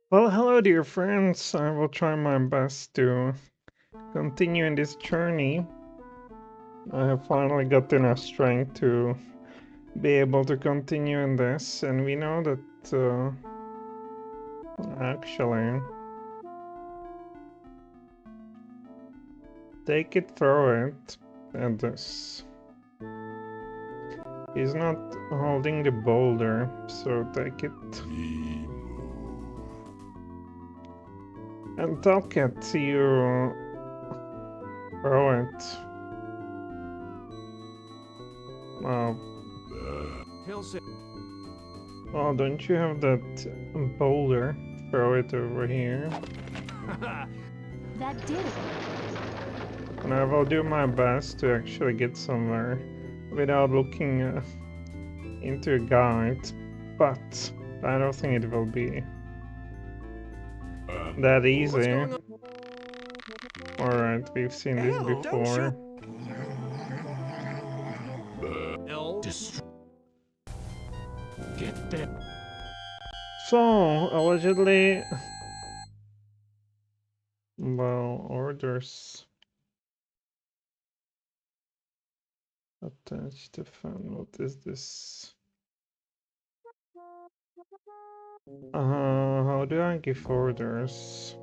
Well, hello, dear friends. I will try my best to continue in this journey. I have finally got enough strength to be able to continue in this, and we know that actually, take it, throw it, and this. He's not holding the boulder, so take it. And tuck it, you throw it. Well, don't you have that boulder? Throw it over here. That did it. And I will do my best to actually get somewhere without looking into a guide, but I don't think it will be that easy. Alright, we've seen this before. Get that. So, allegedly... Well, orders... Attached to fan, what is this? How do I give orders?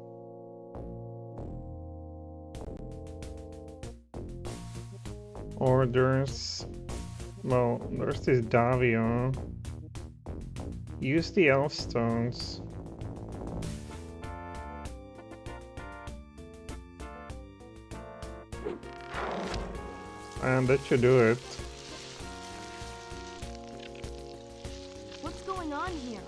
Orders... Well, there's this Davio. Use the elf stones. And that should do it. What's going on here?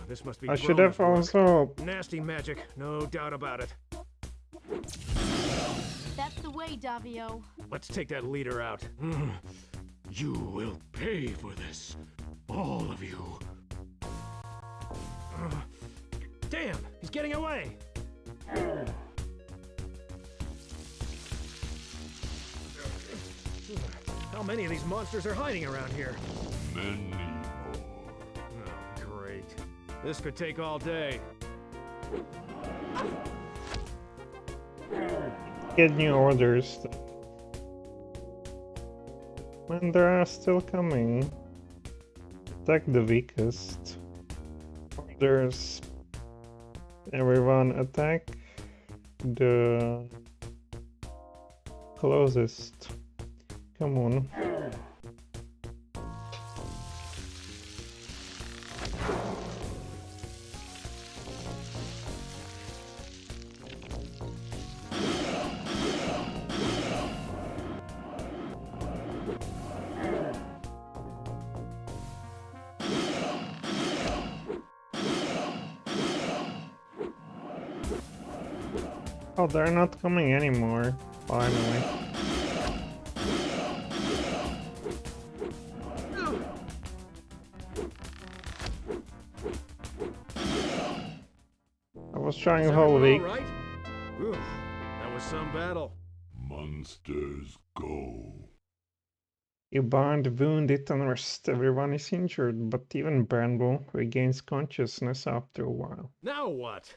This must be. I should have also... Nasty magic, no doubt about it. That's the way, Davio. Let's take that leader out. You will pay for this. All of you. Damn, he's getting away. How many of these monsters are hiding around here? Many more. Oh, great. This could take all day. Get new orders. When they are still coming. Attack the weakest. Orders. Everyone attack the closest. Come on. Oh, they're not coming anymore, finally. I was trying the whole week. Right? Oof, that was some battle. Monsters go. You burned, wounded, and rest. Everyone is injured, but even Brandel regains consciousness after a while. Now what?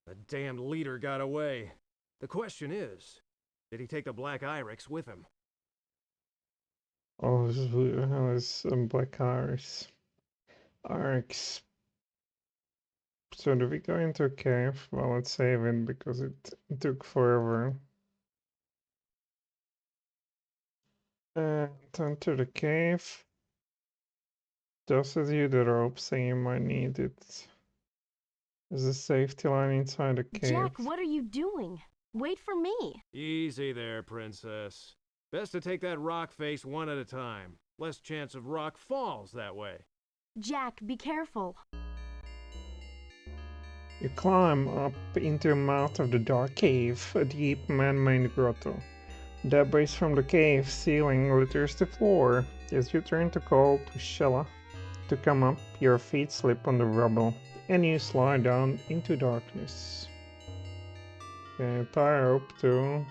The damned leader got away. The question is, did he take the Black Irex with him? Oh, this Black Iris. Arx. So do we go into a cave? Well, let's save it because it took forever. And enter the cave. Tosses you the rope, saying you might need it. There's a safety line inside the cave. Jack, what are you doing? Wait for me. Easy there, princess. Best to take that rock face one at a time. Less chance of rock falls that way. Jack, be careful. You climb up into the mouth of the dark cave, a deep man-made grotto. Debris from the cave ceiling litters the floor. As you turn to call to Shella to come up, your feet slip on the rubble, and you slide down into darkness. Okay, tie rope too.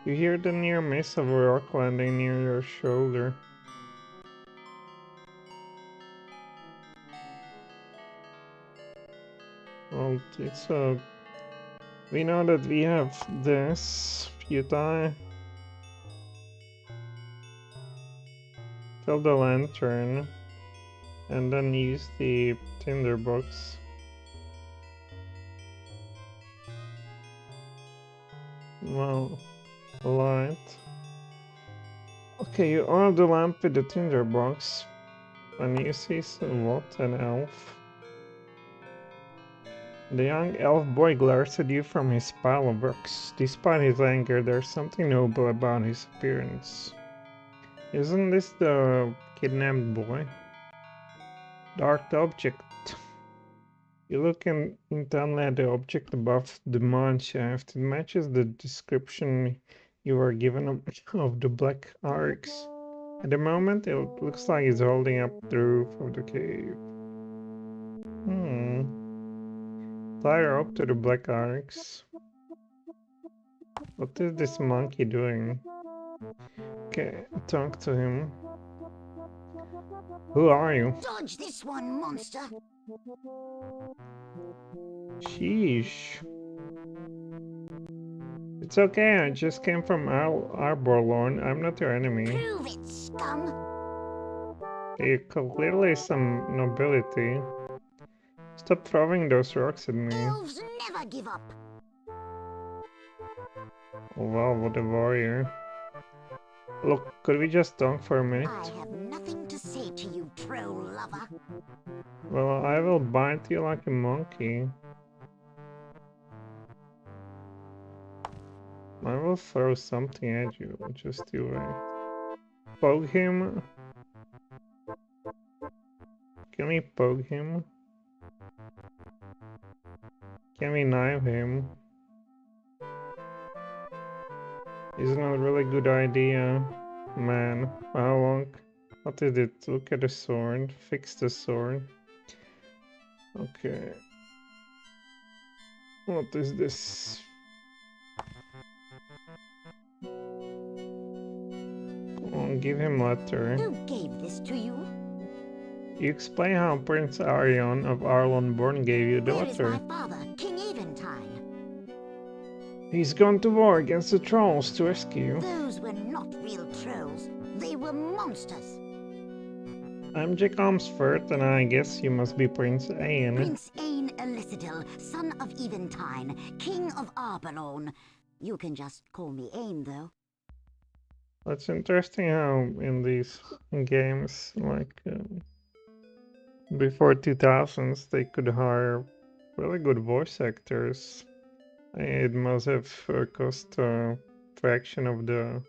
You hear the near miss of a rock landing near your shoulder. Okay, so we know that we have this. You die. Fill the lantern. And then use the tinderbox. Well, light. Okay, you oil the lamp with the tinderbox. And you see what? An elf. The young elf boy glares at you from his pile of rocks. Despite his anger, there's something noble about his appearance. Isn't this the kidnapped boy? Dark object. You look intently at the object above the mine shaft. It matches the description you were given of the black arcs. At the moment, it looks like he's holding up the roof of the cave. Tie her up to the black arcs. What is this monkey doing? Okay, talk to him. Who are you? Dodge this one, monster! Sheesh. It's okay, I just came from Arbor Lord. I'm not your enemy. Prove it, scum! You clearly some nobility. Stop throwing those rocks at me. Elves never give up! Oh, wow, what a warrior. Look, could we just talk for a minute? I have nothing to say to you, troll lover. Well, I will bite you like a monkey. I will throw something at you, just you wait. Poke him. Can we poke him? Can we knife him? Isn't that a really good idea? Man, how long? What is it? Look at the sword. Fix the sword. Okay. What is this? Oh, give him letter. Who gave this to you? You explain how Prince Arion of Allanon Born gave you the Where is letter. my father, King Eventide? He's gone to war against the trolls to rescue you. Those were not real trolls. They were monsters. I'm Jak Ohmsford, and I guess you must be Prince Aen. Prince Aen Elicidil, son of Eventide, King of Arbelorn. You can just call me Aen, though. It's interesting how in these games, like before 2000s, they could hire really good voice actors. It must have cost a fraction of the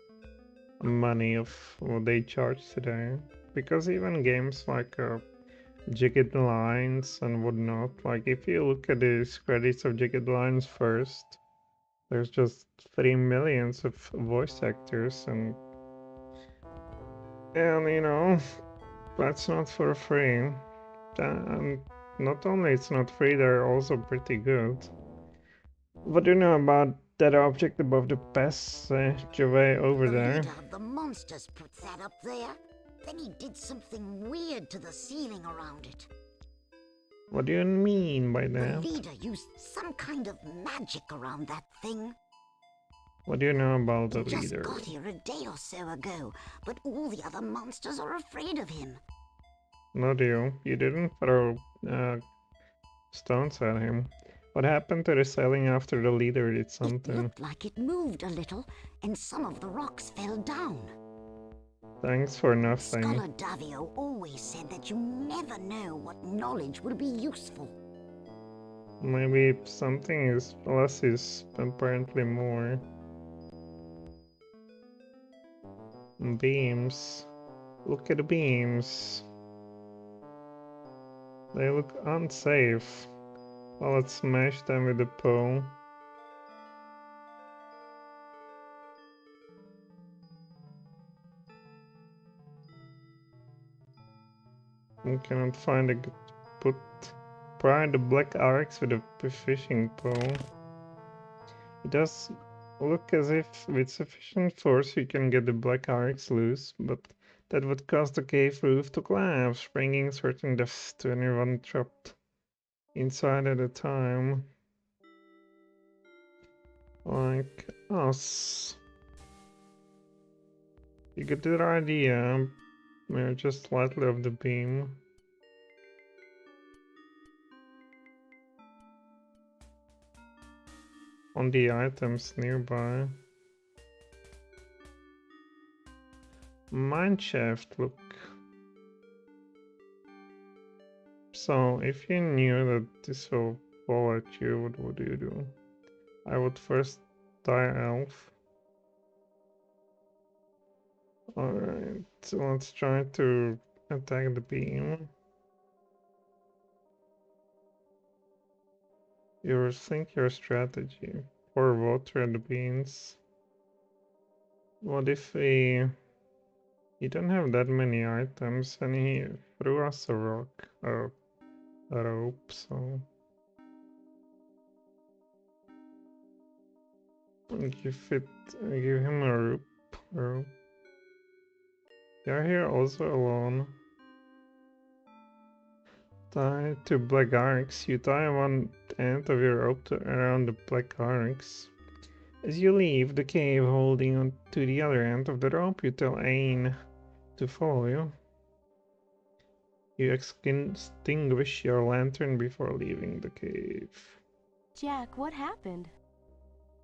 money of what they charge today. Because even games like Jagged Lines and whatnot, like if you look at the credits of Jagged Lines first, there's just 3 million of voice actors, and you know, that's not for free. And not only it's not free, they're also pretty good. What do you know about that object above the passageway over The there? leader of the monsters put that up there. Then he did something weird to the ceiling around it. What do you mean by The that? leader used some kind of magic around that thing. What do you know about the He just leader? got here a day or so ago, but all the other monsters are afraid of him. Not you. You didn't throw stones at him. What happened to the sailing after the leader did It something? looked like it moved a little, and some of the rocks fell down. Thanks for nothing. Scholar Davio always said that you never know what knowledge will be useful. Maybe something is less is apparently more. Beams. Look at the beams. They look unsafe. Well, let's smash them with the pole. We cannot find a good pry the black arcs with a fishing pole. It does look as if with sufficient force you can get the black arcs loose, but that would cause the cave roof to collapse, bringing certain deaths to anyone trapped inside at a time. Like us. You get the idea. We're just slightly off the beam. On the items nearby. Mineshaft, look. So, if you knew that this will fall at you, what would you do? I would first die elf. Alright, so let's try to attack the beam. You think your strategy. Pour water at the beans. What if he don't have that many items and he threw us a rock, a rope, so give him a rope. You're here also alone. Tie to black arcs. You tie one end of your rope around the black arcs. As you leave the cave holding on to the other end of the rope, you tell Ain to follow you. You extinguish your lantern before leaving the cave. Jack, what happened?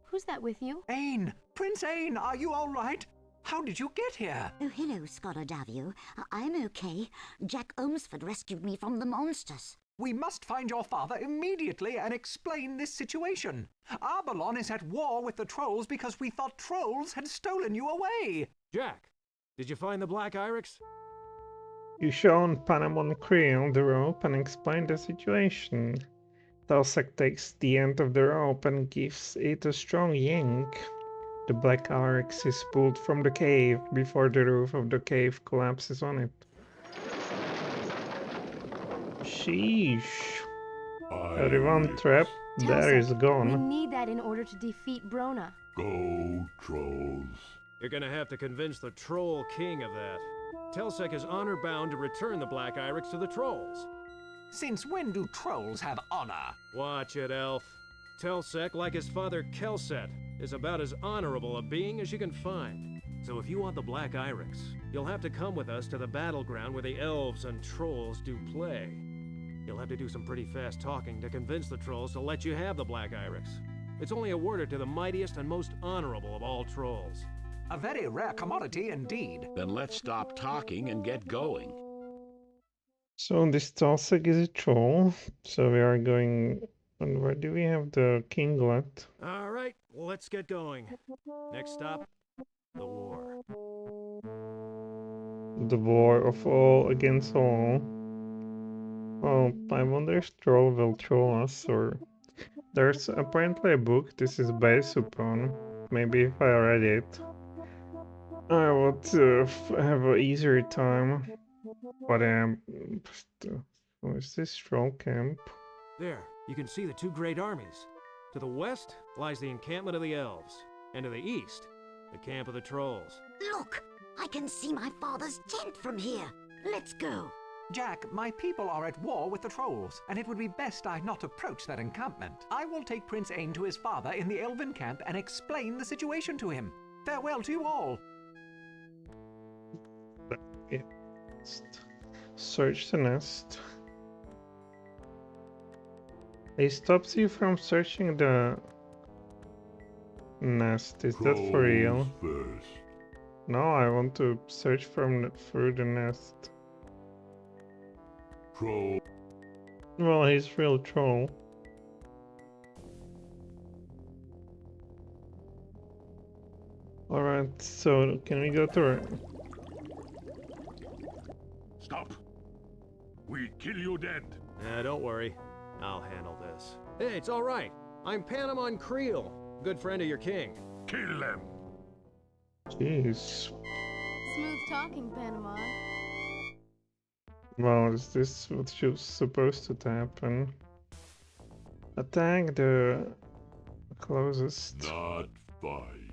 Who's that with you? Ain! Prince Ain, are you all right? How did you get here? Oh, hello, Scholar Davio. I'm okay. Jak Ohmsford rescued me from the monsters. We must find your father immediately and explain this situation. Arbeloon is at war with the trolls because we thought trolls had stolen you away. Jack, did you find the Black Iris? You shown Panemon Creel the rope and explain the situation. Talsek takes the end of the rope and gives it a strong yank. The black arcs is pulled from the cave before the roof of the cave collapses on it. Sheesh. Everyone trapped there is We gone. need that in order to defeat Brona. Go, trolls. You're gonna have to convince the Troll King of that. Telsek is honor-bound to return the Black Iris to the Trolls. Since when do trolls have honor? Watch it, Elf. Telsek, like his father Kelset, is about as honorable a being as you can find. So if you want the Black Iris, you'll have to come with us to the battleground where the elves and trolls do play. You'll have to do some pretty fast talking to convince the trolls to let you have the Black Iris. It's only awarded to the mightiest and most honorable of all trolls. A very rare commodity indeed. Then let's stop talking and get going. So this Talsek is a troll. So we are going. And where do we have the kinglet? All right, let's get going. Next stop, the war. The war of all against all. Oh, I wonder if troll will troll us or... There's apparently a book this is based upon. Maybe if I read it, I would have an easier time. But is this troll camp? There, you can see the two great armies. To the west lies the encampment of the elves, and to the east, the camp of the trolls. Look! I can see my father's tent from here. Let's go. Jack, my people are at war with the trolls, and it would be best I not approach that encampment. I will take Prince Ain to his father in the elven camp and explain the situation to him. Farewell to you all. Search the nest. It stops you from searching the nest. Is that for real? Trolls first. No, I want to search through the nest. Troll. Well, he's real troll. Alright, so can we go to... Stop. We kill you dead. Don't worry. I'll handle this. Hey, it's all right. I'm Panemon Creel, good friend of your king. Kill them. Jeez. Smooth talking, Panama. Well, is this what was supposed to happen? Attack the closest. Not fight.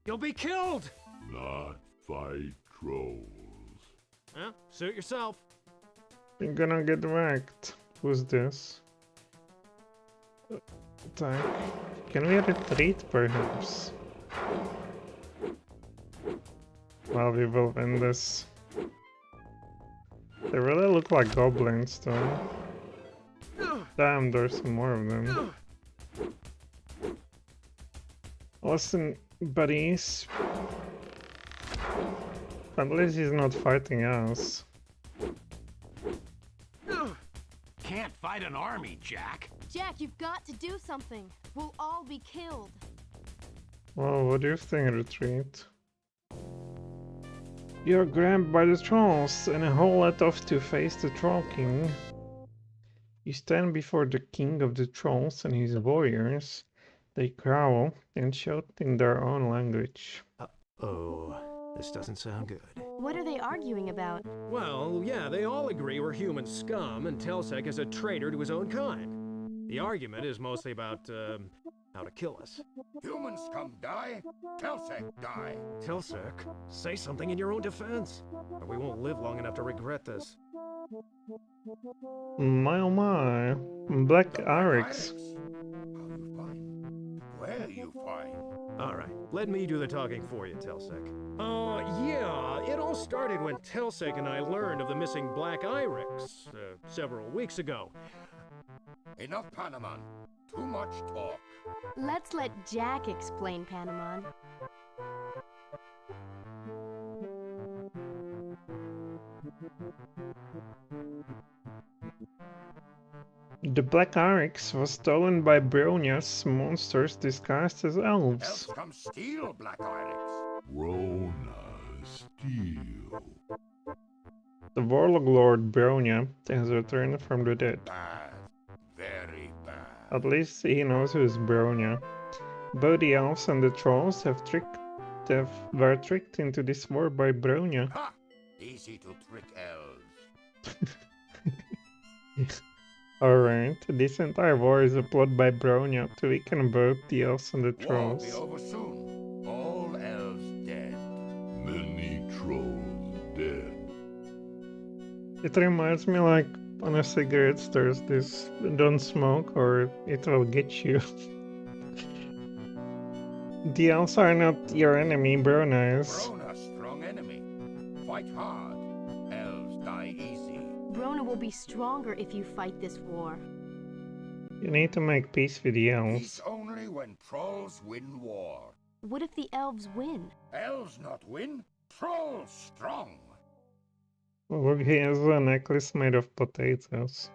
You'll be killed! Not fight trolls. Huh? Suit yourself. You're gonna get wrecked. Who's this? attack. Can we retreat, perhaps? Well, we will win this. They really look like goblins, though. Damn, there's more of them. Listen, buddies. At least he's not fighting us. Can't fight an army, Jak. Jak, you've got to do something. We'll all be killed. Well, what do you think, retreat? You're grabbed by the trolls and a whole lot off to face the Troll King. You stand before the king of the trolls and his warriors. They growl and shout in their own language. Oh, this doesn't sound good. What are they arguing about? Well, yeah, they all agree we're human scum and Telsek is a traitor to his own kind. The argument is mostly about, how to kill us. Human scum die, Telsek die. Telsek, say something in your own defense, or we won't live long enough to regret this. My oh my, Black Arix. How you find? Where you find? Alright, let me do the talking for you, Telsek. Yeah, it all started when Telsek and I learned of the missing Black Irix, several weeks ago. Enough, Panamon. Too much talk. Let's let Jak explain, Panamon. The Black Arix was stolen by Bronia's monsters disguised as elves. Elves come steal Black Irix. Rona Steel. The Warlock Lord Bronia has returned from the dead. Bad. Very bad. At least he knows who is Bronia. Both the elves and the trolls were tricked into this war by Bronia. Ha! Easy to trick elves. Alright, this entire war is a plot by Bronia to weaken both the elves and the War will be trolls. over soon. All elves dead. Many trolls dead. It reminds me like on a cigarette there's this don't smoke or it will get you. The elves are not your enemy, Brona is. Brona, strong enemy. Fight hard. Elves die easy. Brona will be stronger if you fight this war. You need to make peace with the elves. Peace only when trolls win war. What if the elves win? Elves not win. Trolls strong. Look, he has a necklace made of potatoes.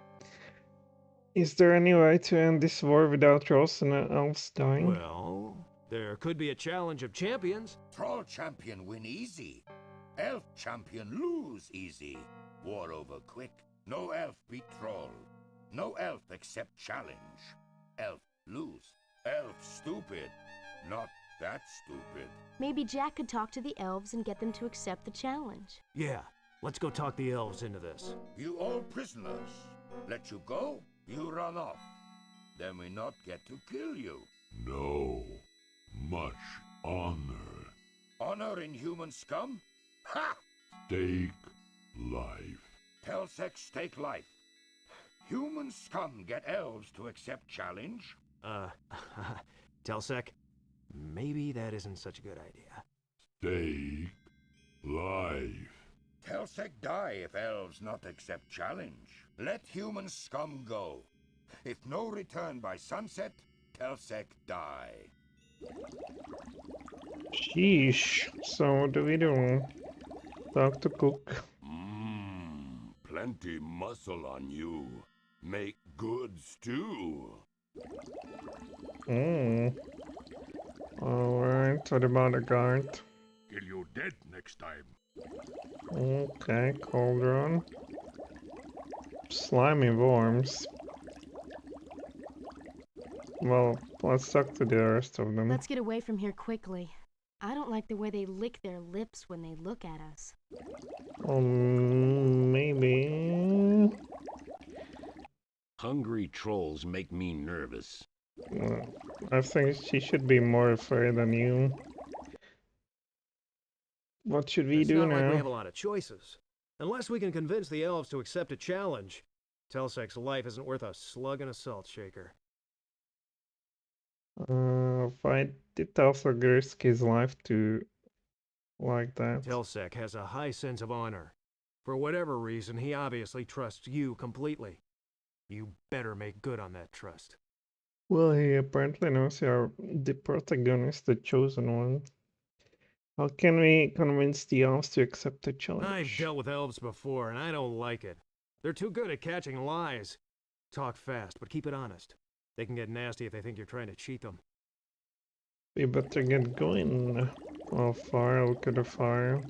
Is there any way to end this war without trolls and elves dying? Well, there could be a challenge of champions. Troll champion win easy. Elf champion lose easy. War over quick. No elf beat troll. No elf accept challenge. Elf lose. Elf stupid. Not that stupid. Maybe Jak could talk to the elves and get them to accept the challenge. Yeah, let's go talk the elves into this. You all prisoners. Let you go, you run off. Then we not get to kill you. No. Much honor. Honor in human scum? Ha! Stake life. Telsek stake life. Human scum get elves to accept challenge? Telsek, maybe that isn't such a good idea. Stake life. Telsek die if elves not accept challenge. Let human scum go. If no return by sunset, Telsek die. Sheesh. So what do we do? Talk to Cook. Plenty muscle on you. Make good stew. Alright, what about a guard? Kill you dead next time. Okay, cauldron. Slimy worms. Well, let's talk to the rest of them. Let's get away from here quickly. I don't like the way they lick their lips when they look at us. Maybe... Hungry trolls make me nervous. I think she should be more afraid than you. What should we It's do not now? like we have a lot of choices. Unless we can convince the elves to accept a challenge, Telsek's life isn't worth a slug in a salt shaker. Why did Telford risk his life to like that? Telsec has a high sense of honor. For whatever reason, he obviously trusts you completely. You better make good on that trust. Well, he apparently knows you're the protagonist, the chosen one. How can we convince the elves to accept the I've challenge? dealt with elves before, and I don't like it. They're too good at catching lies. Talk fast, but keep it honest. They can get nasty if they think you're trying to cheat them. We better get going. Oh, fire, look at the fire.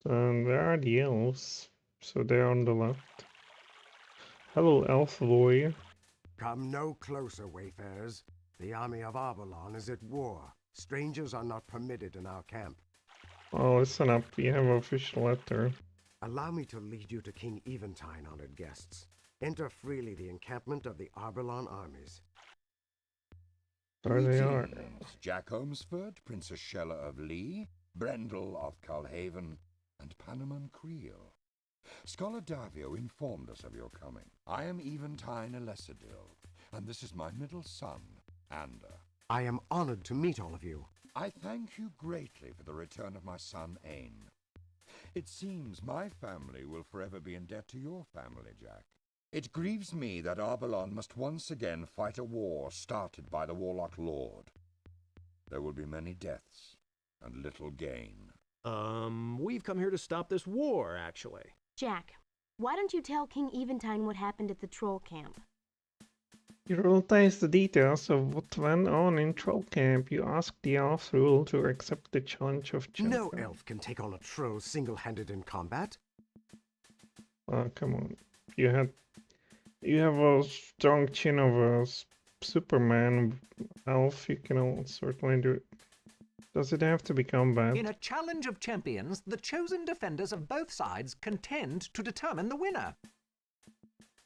And there are the elves. So they're on the left. Hello, elf boy. Come no closer, wayfarers. The army of Arbeloon is at war. Strangers are not permitted in our camp. Oh, listen up, we have an official letter. Allow me to lead you to King Eventide, honored guests. Enter freely the encampment of the Arbeloon armies. There they are. Greetings, Jak Ohmsford, Princess Shella of Lee, Brendel of Calhaven, and Panaman Creel. Scholar Davio informed us of your coming. I am Eventide Elesadil, and this is my middle son, Ander. I am honored to meet all of you. I thank you greatly for the return of my son, Ain. It seems my family will forever be in debt to your family, Jak. It grieves me that Arbeloon must once again fight a war started by the Warlock Lord. There will be many deaths and little gain. We've come here to stop this war, actually. Jak, why don't you tell King Eventide what happened at the troll camp? You realize the details of what went on in Troll Camp. You asked the elf rule to accept the challenge of champion. No elf can take on a troll single-handed in combat. Oh, come on. You have a strong chin of a Superman elf. You can certainly do it. Does it have to be combat? In a challenge of champions, the chosen defenders of both sides contend to determine the winner.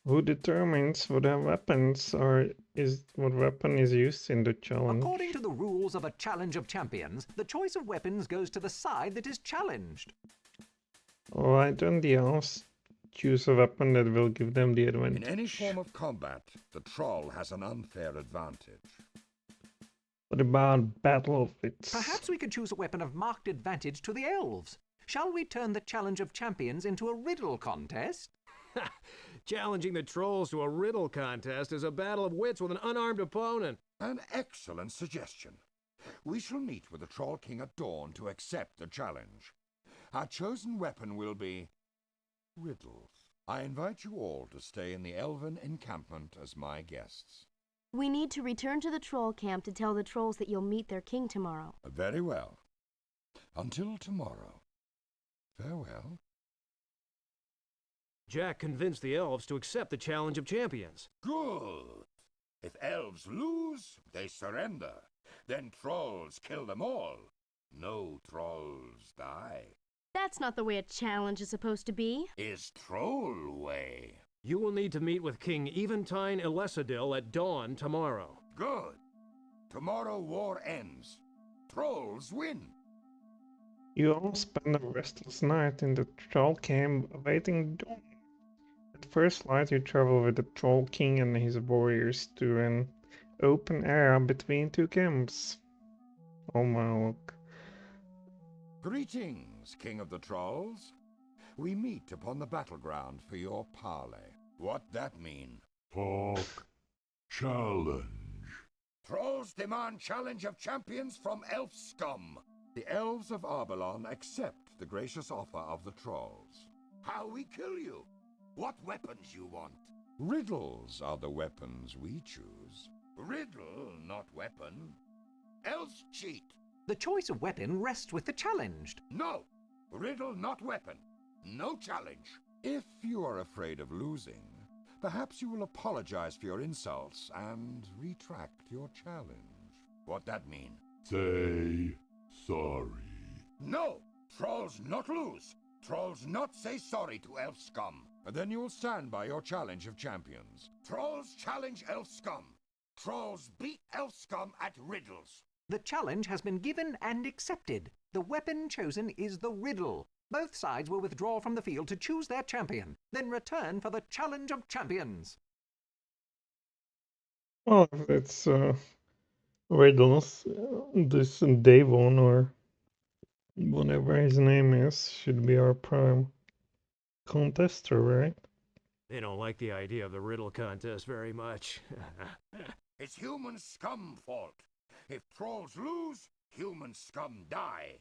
Who determines what weapons what weapon is used in the challenge? According to the rules of a challenge of champions, the choice of weapons goes to the side that is challenged. Why don't the elves choose a weapon that will give them the advantage? In any form of combat, the troll has an unfair advantage. What about battle wits? Perhaps we could choose a weapon of marked advantage to the elves. Shall we turn the challenge of champions into a riddle contest? Challenging the trolls to a riddle contest is a battle of wits with an unarmed opponent. An excellent suggestion. We shall meet with the Troll King at dawn to accept the challenge. Our chosen weapon will be riddles. I invite you all to stay in the Elven encampment as my guests. We need to return to the troll camp to tell the trolls that you'll meet their king tomorrow. Very well. Until tomorrow. Farewell. Jak convinced the elves to accept the challenge of champions. Good. If elves lose, they surrender. Then trolls kill them all. No trolls die. That's not the way a challenge is supposed to be. Is troll way. You will need to meet with King Eventide Elesadil at dawn tomorrow. Good. Tomorrow war ends. Trolls win. You all spend a restless night in the troll camp awaiting dawn. At first light, you travel with the Troll King and his warriors to an open area between two camps. Oh my look. Greetings, King of the Trolls. We meet upon the battleground for your parley. What that mean? Talk. Challenge. Trolls demand challenge of champions from elf scum. The elves of Arbeloon accept the gracious offer of the trolls. How we kill you? What weapons you want? Riddles are the weapons we choose. Riddle, not weapon. Elves cheat. The choice of weapon rests with the challenged. No. Riddle, not weapon. No challenge. If you are afraid of losing, perhaps you will apologize for your insults and retract your challenge. What that mean? Say sorry. No! Trolls not lose. Trolls not say sorry to elf scum. Then you will stand by your challenge of champions. Trolls challenge elf scum. Trolls beat elf scum at riddles. The challenge has been given and accepted. The weapon chosen is the riddle. Both sides will withdraw from the field to choose their champion, then return for the challenge of champions. Well, if it's riddles, this Davon or whatever his name is should be our prime contester, right? They don't like the idea of the riddle contest very much. It's human scum fault. If trolls lose, human scum die.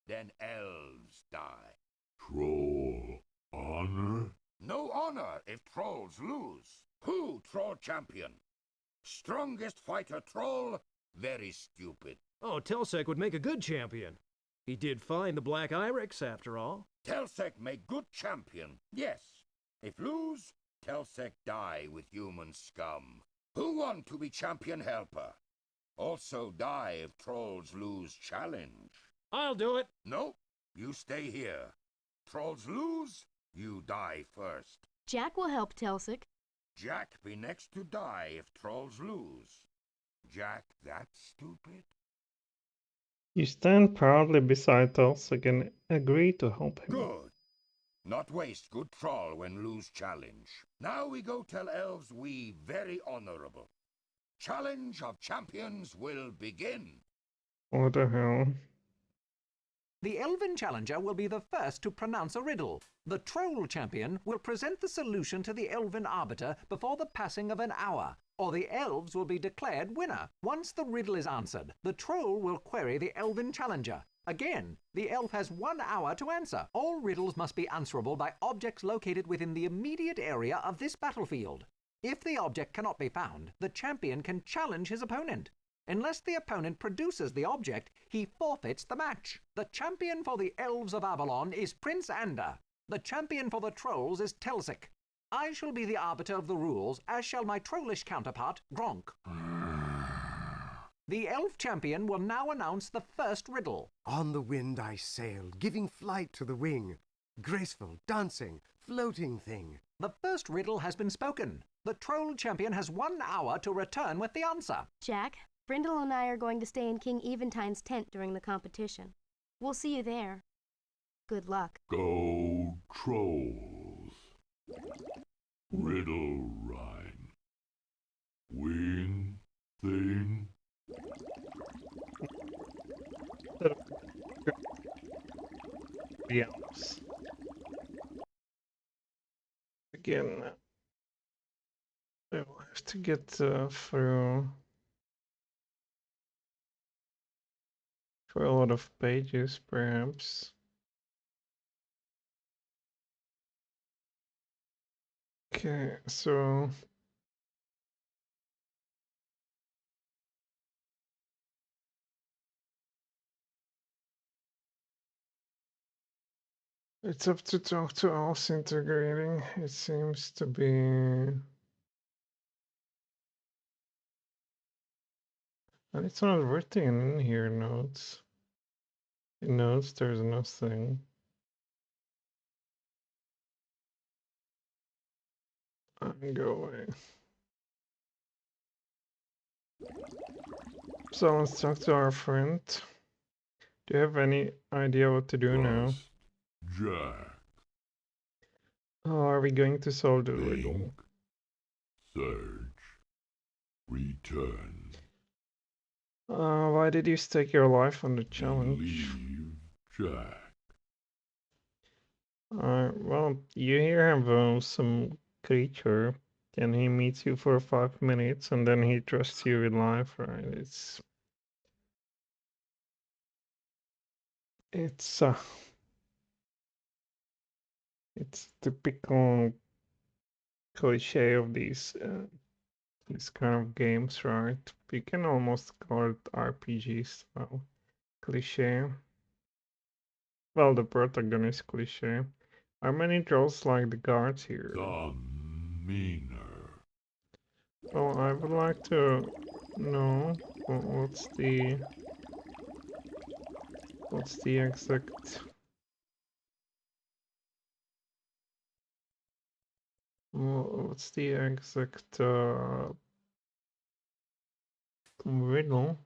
Then elves die. Troll honor? No honor if trolls lose. Who troll champion? Strongest fighter troll? Very stupid. Oh, Telsec would make a good champion. He did find the Black Iryx, after all. Telsec make good champion, yes. If lose, Telsec die with human scum. Who want to be champion helper? Also die if trolls lose challenge. I'll do it. No, you stay here. Trolls lose, you die first. Jak will help Telsec. Jak be next to die if trolls lose. Jak that stupid? You stand proudly beside Telsec and agree to help him. Good. Not waste good troll when lose challenge. Now we go tell elves we very honorable. Challenge of champions will begin. What the hell? The Elven Challenger will be the first to pronounce a riddle. The Troll Champion will present the solution to the Elven Arbiter before the passing of an hour, or the Elves will be declared winner. Once the riddle is answered, the Troll will query the Elven Challenger. Again, the Elf has 1 hour to answer. All riddles must be answerable by objects located within the immediate area of this battlefield. If the object cannot be found, the champion can challenge his opponent. Unless the opponent produces the object, he forfeits the match. The champion for the Elves of Avalon is Prince Ander. The champion for the Trolls is Telsec. I shall be the arbiter of the rules, as shall my trollish counterpart, Gronk. The Elf champion will now announce the first riddle. On the wind I sailed, giving flight to the wing. Graceful, dancing, floating thing. The first riddle has been spoken. The Troll champion has 1 hour to return with the answer. Jak, Brindle and I are going to stay in King Eventine's tent during the competition. We'll see you there. Good luck. Go trolls. Riddle rhyme. Wing thing. The elves. Again, I will have to get through for a lot of pages, perhaps. Okay, so it's up to talk to elves integrating. It seems to be. And it's not written in here, notes. In notes, there's nothing. I'm going. So let's talk to our friend. Do you have any idea what to do now? Jack. How are we going to solve the riddle? Think. Search. Return. Why did you stake your life on the challenge? Leave Jack. Well, you here have some creature, and he meets you for 5 minutes, and then he trusts you with life, right? It's typical cliche of these kind of games, right? You can almost call it RPG style cliche. Well, the protagonist cliche. How many trolls like the guards here? Some meaner. Well, I would like to know what's the exact riddle?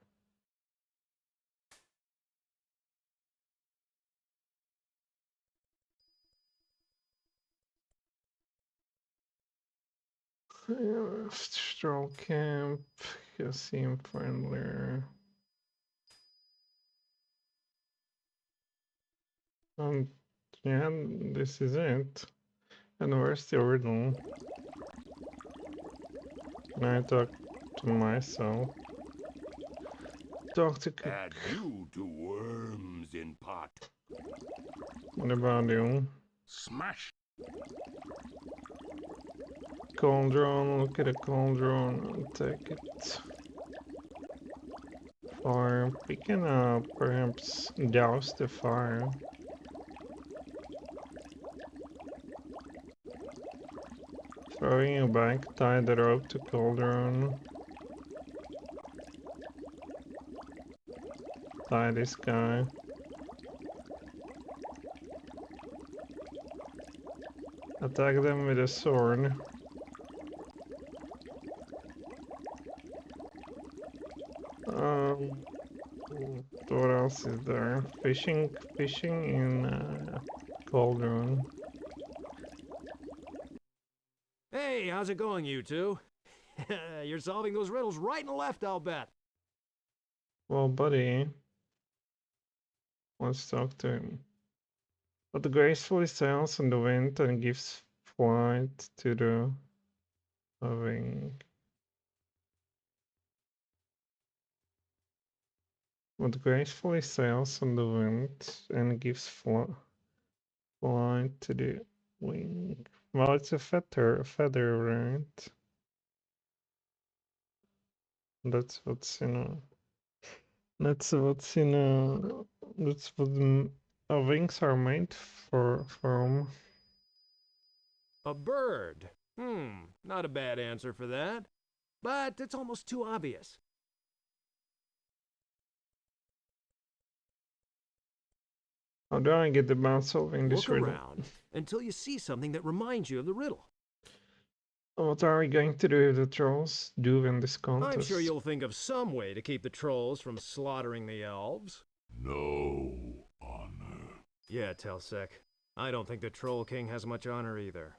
Stroll camp. Seem friendlier. Yeah, this is it. And where's the riddle? Can I talk to myself? Talk to cook. Add you to worms in pot. What about you? Smash. Cauldron, look at a cauldron. Take it. Fire. We can perhaps douse the fire. Throwing you back, tie the rope to cauldron. Tie this guy. Attack them with a sword. What else is there? Fishing in cauldron. Hey, how's it going, you two? You're solving those riddles right and left, I'll bet. Well, buddy, let's talk to him. But gracefully sails on the wind and gives flight to the wing. But gracefully sails on the wind and gives flight to the wing. Well, it's a feather, right? That's what's in a. That's what's in a. That's what wings are made from. A bird. Not a bad answer for that. But it's almost too obvious. How do I get about solving this riddle? Look around until you see something that reminds you of the riddle. What are we going to do if the trolls do win this contest? I'm sure you'll think of some way to keep the trolls from slaughtering the elves. No honor. Yeah, Telsec. I don't think the Troll King has much honor either.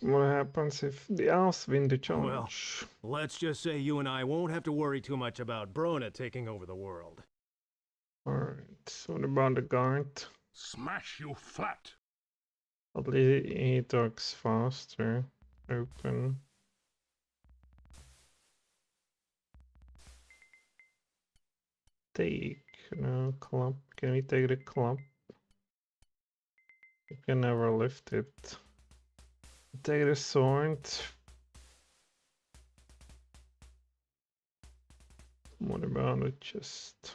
What happens if the elves win the challenge? Well, let's just say you and I won't have to worry too much about Brona taking over the world. Alright, what about the guard? Smash you flat. At least he talks faster. Open. Take. No, club. Can we take the club? You can never lift it. Take the sword. What about the chest?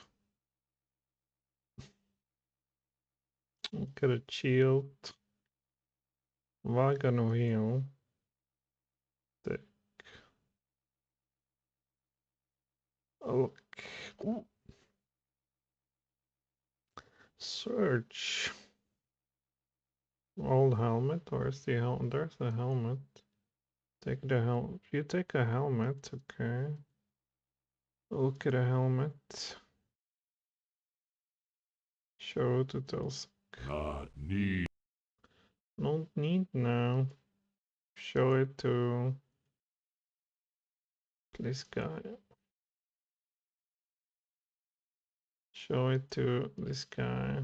Look at a shield. Wagon wheel. Take. Look. Ooh. Search. Old helmet. Where's the helmet? There's the helmet. Take the helmet. You take a helmet, okay. Look at a helmet. Show to Telsec. Not need. Don't need now. Show it to this guy. Show it to this guy.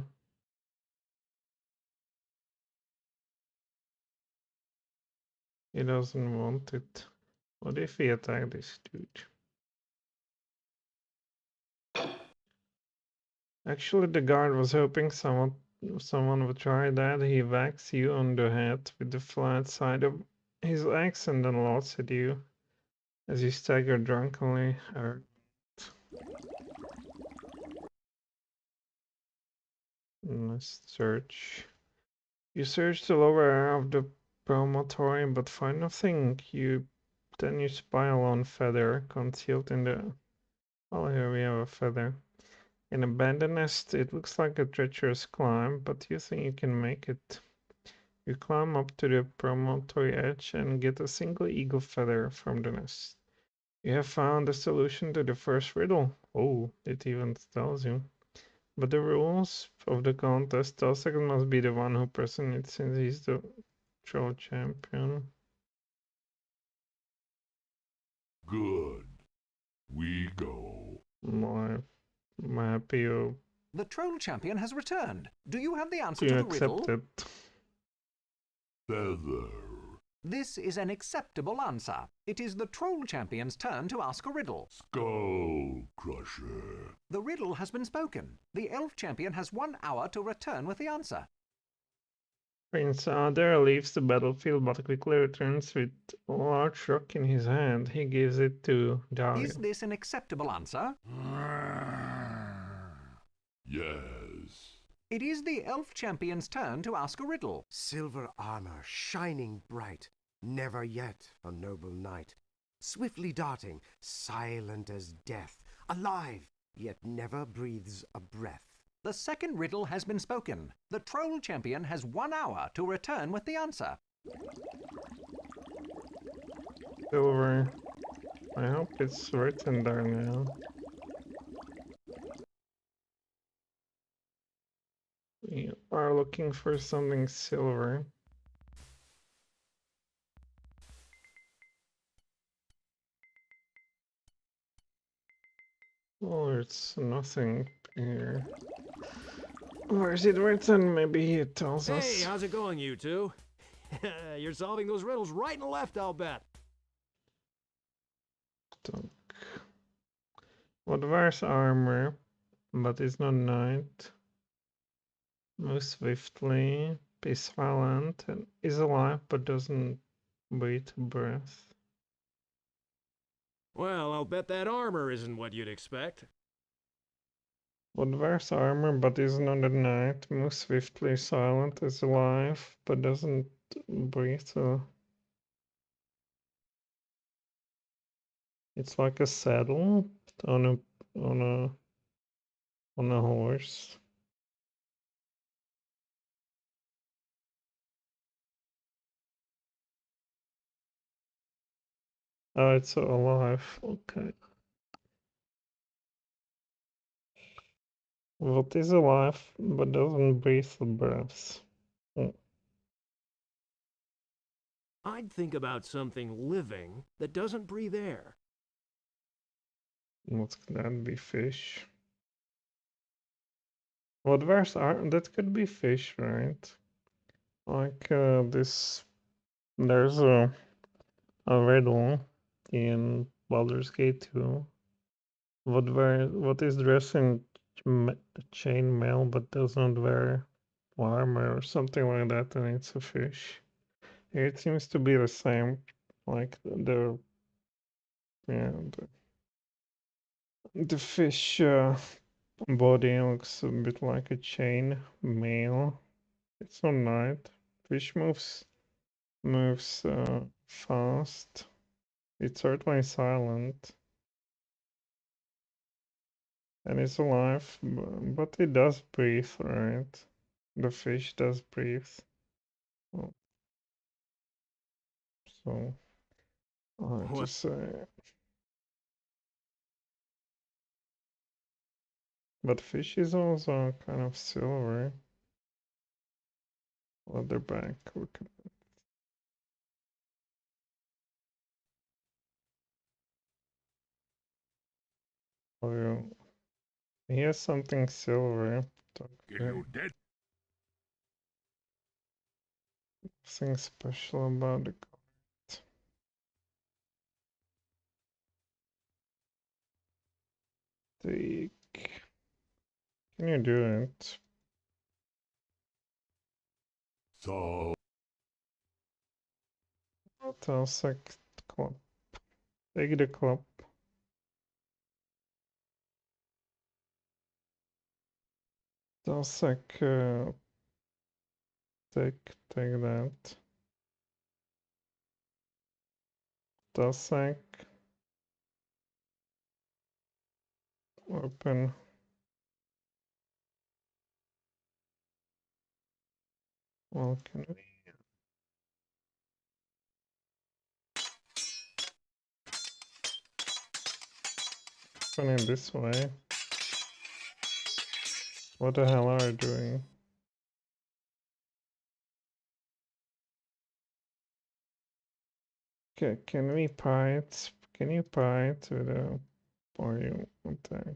He doesn't want it. What if we attack this dude? Actually, the guard was hoping someone would try that. He whacks you on the head with the flat side of his axe and then laughs at you as you stagger drunkenly. Let's search. You search the lower area of the promontory but find nothing. Then you spy a lone feather concealed in the. Oh, here we have a feather. An abandoned nest. It looks like a treacherous climb, but you think you can make it. You climb up to the promontory edge and get a single eagle feather from the nest. You have found the solution to the first riddle. Oh, it even tells you. But the rules of the contest, Telsec must be the one who presents it since he's the troll champion. I'm happy you The troll champion has returned. Do you have the answer to to the riddle? accept it. Feather. This is an acceptable answer. It is the troll champion's turn to ask a riddle. Skull Crusher. The riddle has been spoken. The elf champion has 1 hour to return with the answer. Prince Adar leaves the battlefield but quickly returns with a large rock in his hand. He gives it to Dario. Is this an acceptable answer? Yes. It is the elf champion's turn to ask a riddle. Silver armor, shining bright, never yet a noble knight. Swiftly darting, silent as death, alive, yet never breathes a breath. The second riddle has been spoken. The troll champion has 1 hour to return with the answer. Silver. I hope it's written there now. We are looking for something silver. Oh, it's nothing here. Where is it written? Maybe it tells us. Hey, how's it going, you two? You're solving those riddles right and left, I'll bet. What wears armor, but is not knight? Moves swiftly, is violent, and is alive but doesn't breathe breath. Well, I'll bet that armor isn't what you'd expect. What wears armor but is not a knight, moves swiftly, silent, is alive but doesn't breathe. It's like a saddle on a horse. Oh, it's alive. Okay. What is alive but doesn't breathe breaths? I'd think about something living that doesn't breathe air. What could that be? Fish? What wears are that could be fish, right? Like this. There's a riddle in Baldur's Gate 2. What is dressing chainmail but does not wear armor or something like that, and it's a fish. It seems to be the same, like the the fish body looks a bit like a chain mail. It's not knight. Fish moves fast. It's certainly silent. And it's alive, but it does breathe, right? The fish does breathe. Oh. So, I have to say. But fish is also kind of silver. Leatherback, look at that. Oh, yeah. Here's something silver. You dead? Nothing special about the card. Take. Can you do it? So. Telsec club. Take the club. Telsec, take that. Telsec. Open. Well, can we? Open it this way. What the hell are you doing? Okay, can we pie it? Can you pie it with a Or you attack.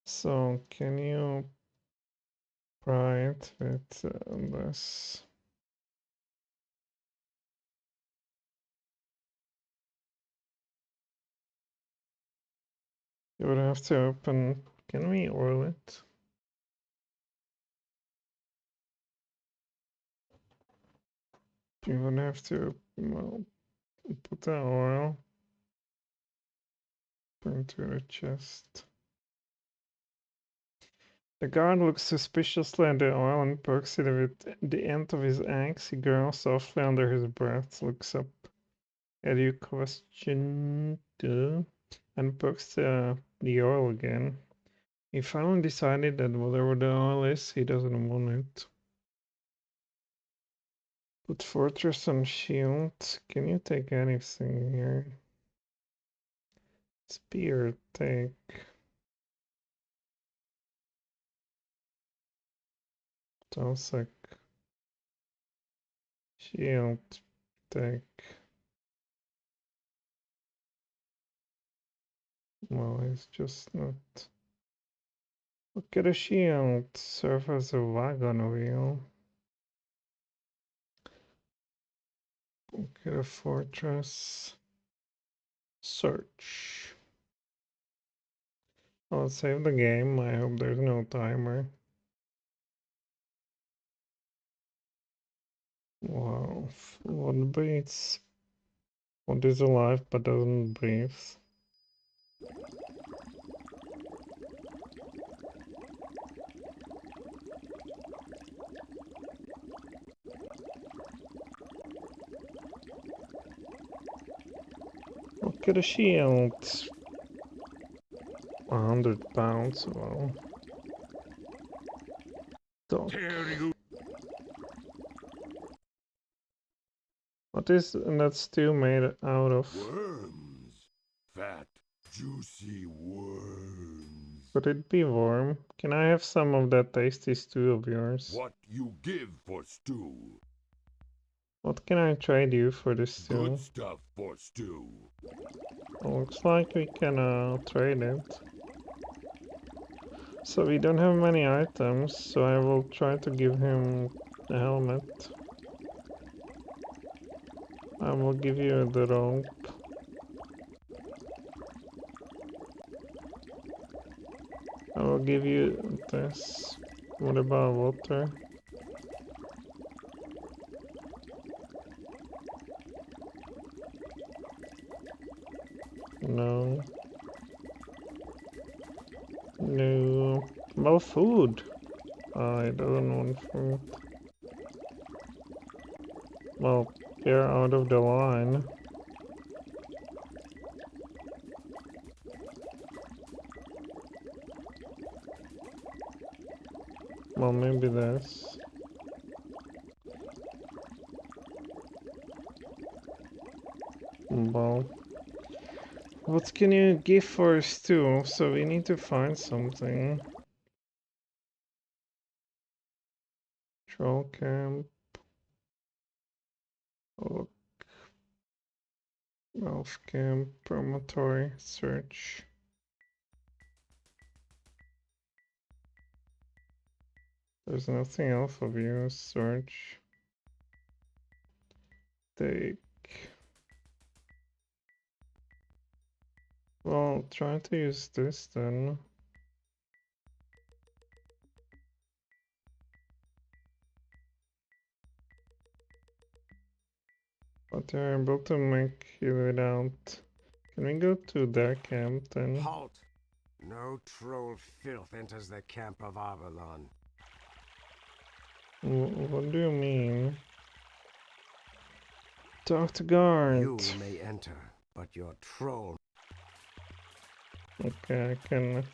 So, can you pry it with this? You would have to open. Can we oil it? You would have to, well, put the oil into the chest. The guard looks suspiciously at the oil and pokes it with the end of his axe. He growls softly under his breath, looks up at you, questioned, and pokes the oil again. He finally decided that whatever the oil is, he doesn't want it. Put fortress on shield. Can you take anything here? Spear, take. Tosek. Shield, take. Well, it's just not. Look at a shield. Serve as a wagon wheel. Look at a fortress. Search. I'll save the game. I hope there's no timer. Wow. What breathes? What is alive but doesn't breathe? Look at the shield. 100 pounds, well. Dog. What is that stew made out of? Worms. Fat, juicy worms. Could it be warm? Can I have some of that tasty stew of yours? What you give for stew? What can I trade you for this stew? Good stuff for stew. Looks like we can trade it. So we don't have many items, so I will try to give him a helmet. I will give you the rope. I will give you this. What about water? No. No. Well, food. I don't want food. Well, you're out of the line. Well, maybe this. Well, what can you give for a stew? So we need to find something. Troll camp. Look. Elf camp. Promontory. Search. There's nothing else of use. Search. Take. Well, try to use this then. But they're able to make it without. Can we go to their camp then? Halt! No troll filth enters the camp of Allanon. What do you mean? Talk to guard. You may enter, but your troll. Okay, I can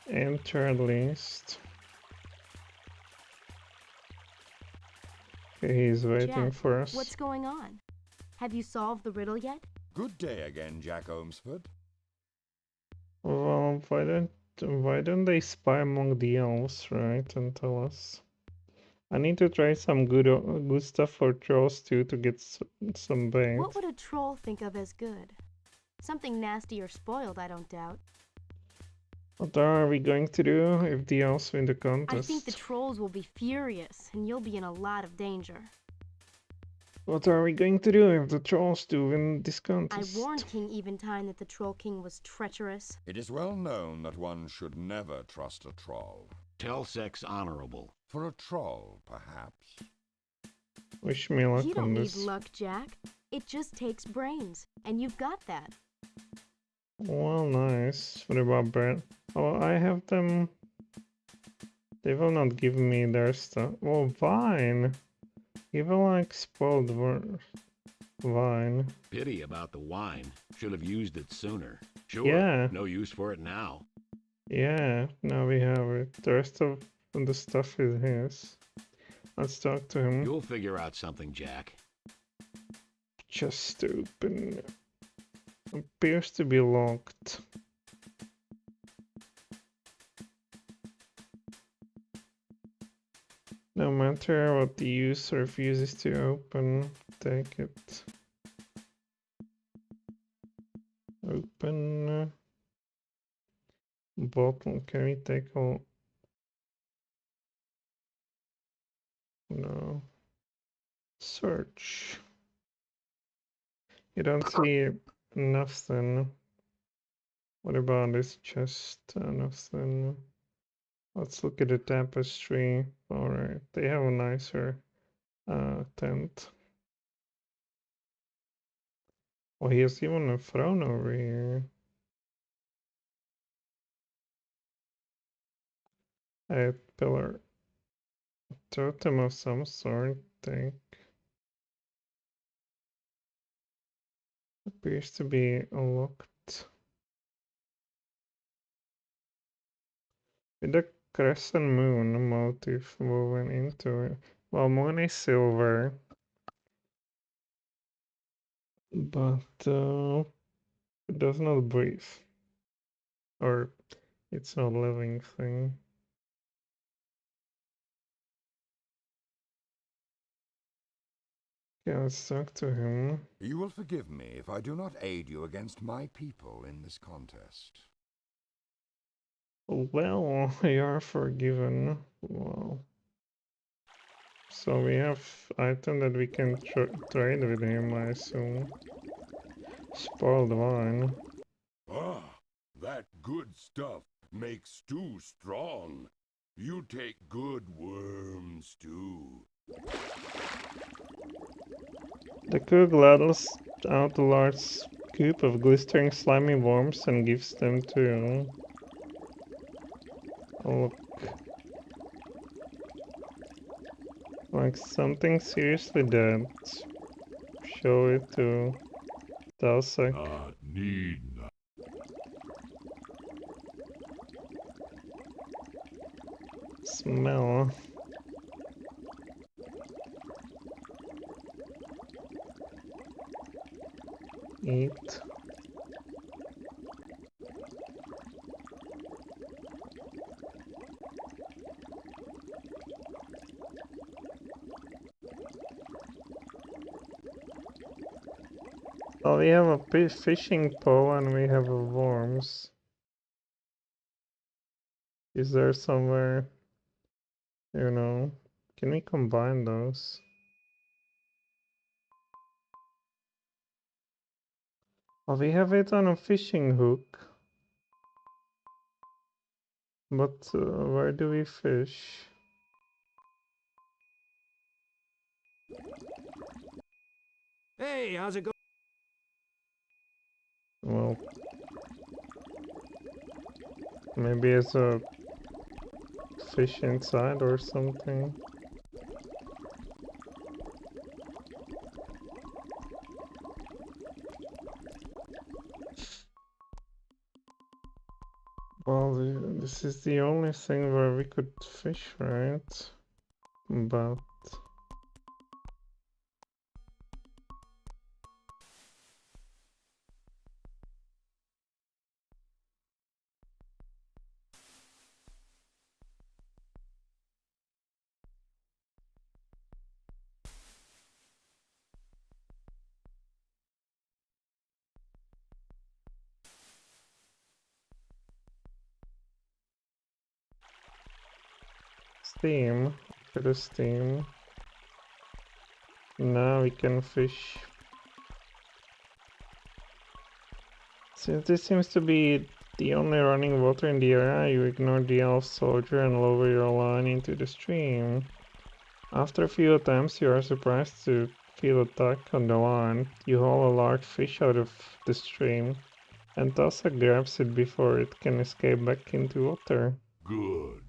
enter at least. Okay, he's waiting Jak, for us. What's going on? Have you solved the riddle yet? Good day again, Jak Ohmsford. Well, why don't they spy among the elves, right, and tell us? I need to try some good stuff for trolls too to get some bait. What would a troll think of as good? Something nasty or spoiled, I don't doubt. What are we going to do if the elves win the contest? I think the trolls will be furious, and you'll be in a lot of danger. What are we going to do if the trolls do win this contest? I warned King Eventide that the Troll King was treacherous. It is well known that one should never trust a troll. Telsek's honorable. For a troll, perhaps. Wish me luck You don't on need this. luck, Jack. It just takes brains, and you've got that. Well, nice. What about Brent? Oh, I have them. They will not give me their stuff. Well, Vine. You will like spoiled Vine. Pity about the wine. Should have used it sooner. Sure, Yeah. no use for it now. Yeah, now we have it. The rest of the stuff is his. Let's talk to him. You'll figure out something, Jack. Just open. Appears to be locked. No matter what the user refuses to open, take it. Open. Bottle. Can we take all? No. Search. You don't see nothing. What about this chest? Nothing. Let's look at the tapestry. Alright, they have a nicer tent. Oh, he has even a throne over here. A pillar. Totem of some sort, think. Appears to be unlocked. With the crescent moon motif woven into it. Well, moon is silver. But it does not breathe. Or it's not a living thing. Okay, let's talk to him. You will forgive me if I do not aid you against my people in this contest. Well, you are forgiven. Well, so we have item that we can trade with him, I assume. Spoiled wine. Ah, that good stuff makes stew strong. You take good worm stew. The cook ladles out a large scoop of glistering slimy worms and gives them to you. Oh, look. Like something seriously dead. Show it to Dalsek. Need. Smell. Eat. Oh, we have a fishing pole and we have a worms. Is there somewhere, you know, can we combine those? Oh, we have it on a fishing hook. But where do we fish? Hey, how's it going? Well, maybe it's a fish inside or something. Well, this is the only thing where we could fish, right? But steam. Look at the steam. Now we can fish. Since this seems to be the only running water in the area, you ignore the elf soldier and lower your line into the stream. After a few attempts, you are surprised to feel a tug on the line. You haul a large fish out of the stream, and Tassa grabs it before it can escape back into water. Good.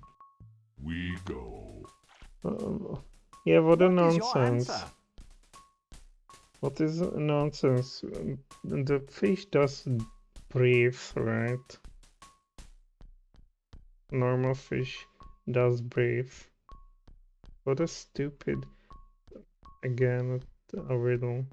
We go. Yeah, what a What is your nonsense. answer? What is nonsense? The fish does breathe, right? Normal fish does breathe. What a stupid, again, a riddle.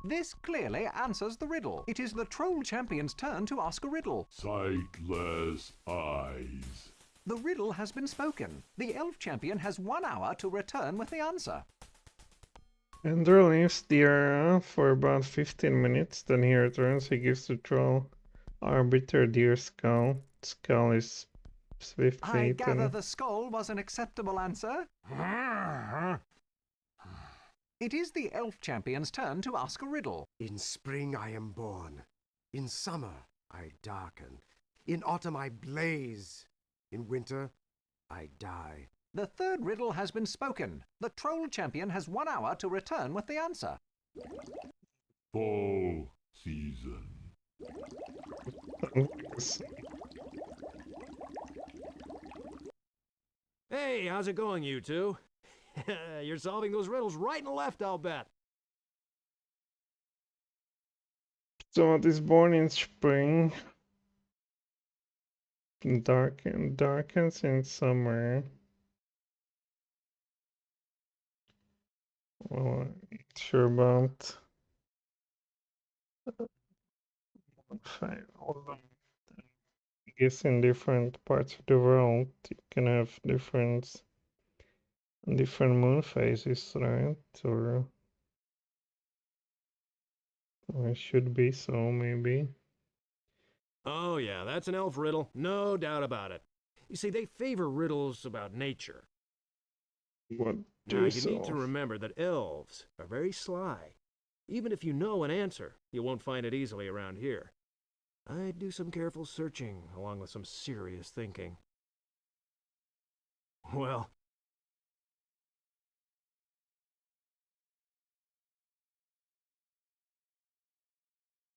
This clearly answers the riddle. It is the troll champion's turn to ask a riddle. Sightless eyes. The riddle has been spoken. The elf champion has 1 hour to return with the answer. Ender leaves the area for about 15 minutes, then he returns. He gives the troll arbiter deer skull. Skull is swiftly I eaten. gather the skull was an acceptable answer. It is the elf champion's turn to ask a riddle. In spring I am born. In summer I darken. In autumn I blaze. In winter I die. The third riddle has been spoken. The troll champion has 1 hour to return with the answer. Fall season. Hey, how's it going, you two? You're solving those riddles right and left, I'll bet. So it is born in spring. Darkens in summer. Well, I'm not sure about. I guess in different parts of the world you can have different moon phases, right? Or it should be so, maybe. Oh yeah, that's an elf riddle, no doubt about it. You see, they favor riddles about nature. What Now, do you so? need to remember that elves are very sly. Even if you know an answer, you won't find it easily around here. I'd do some careful searching, along with some serious thinking. Well,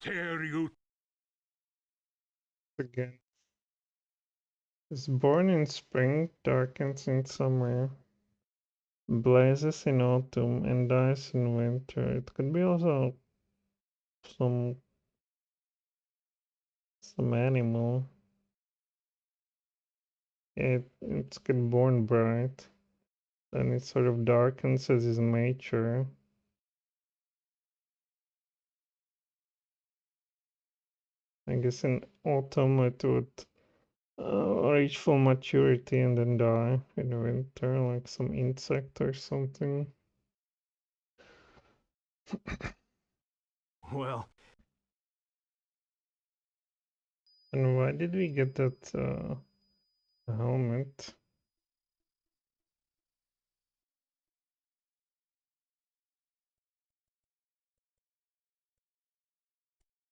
Tear you. Again. Is born in spring, darkens in summer, blazes in autumn, and dies in winter. It could be also some animal. It's get born bright, then it sort of darkens as is nature. I guess in autumn it would reach full maturity and then die in winter, like some insect or something. well, And why did we get that helmet?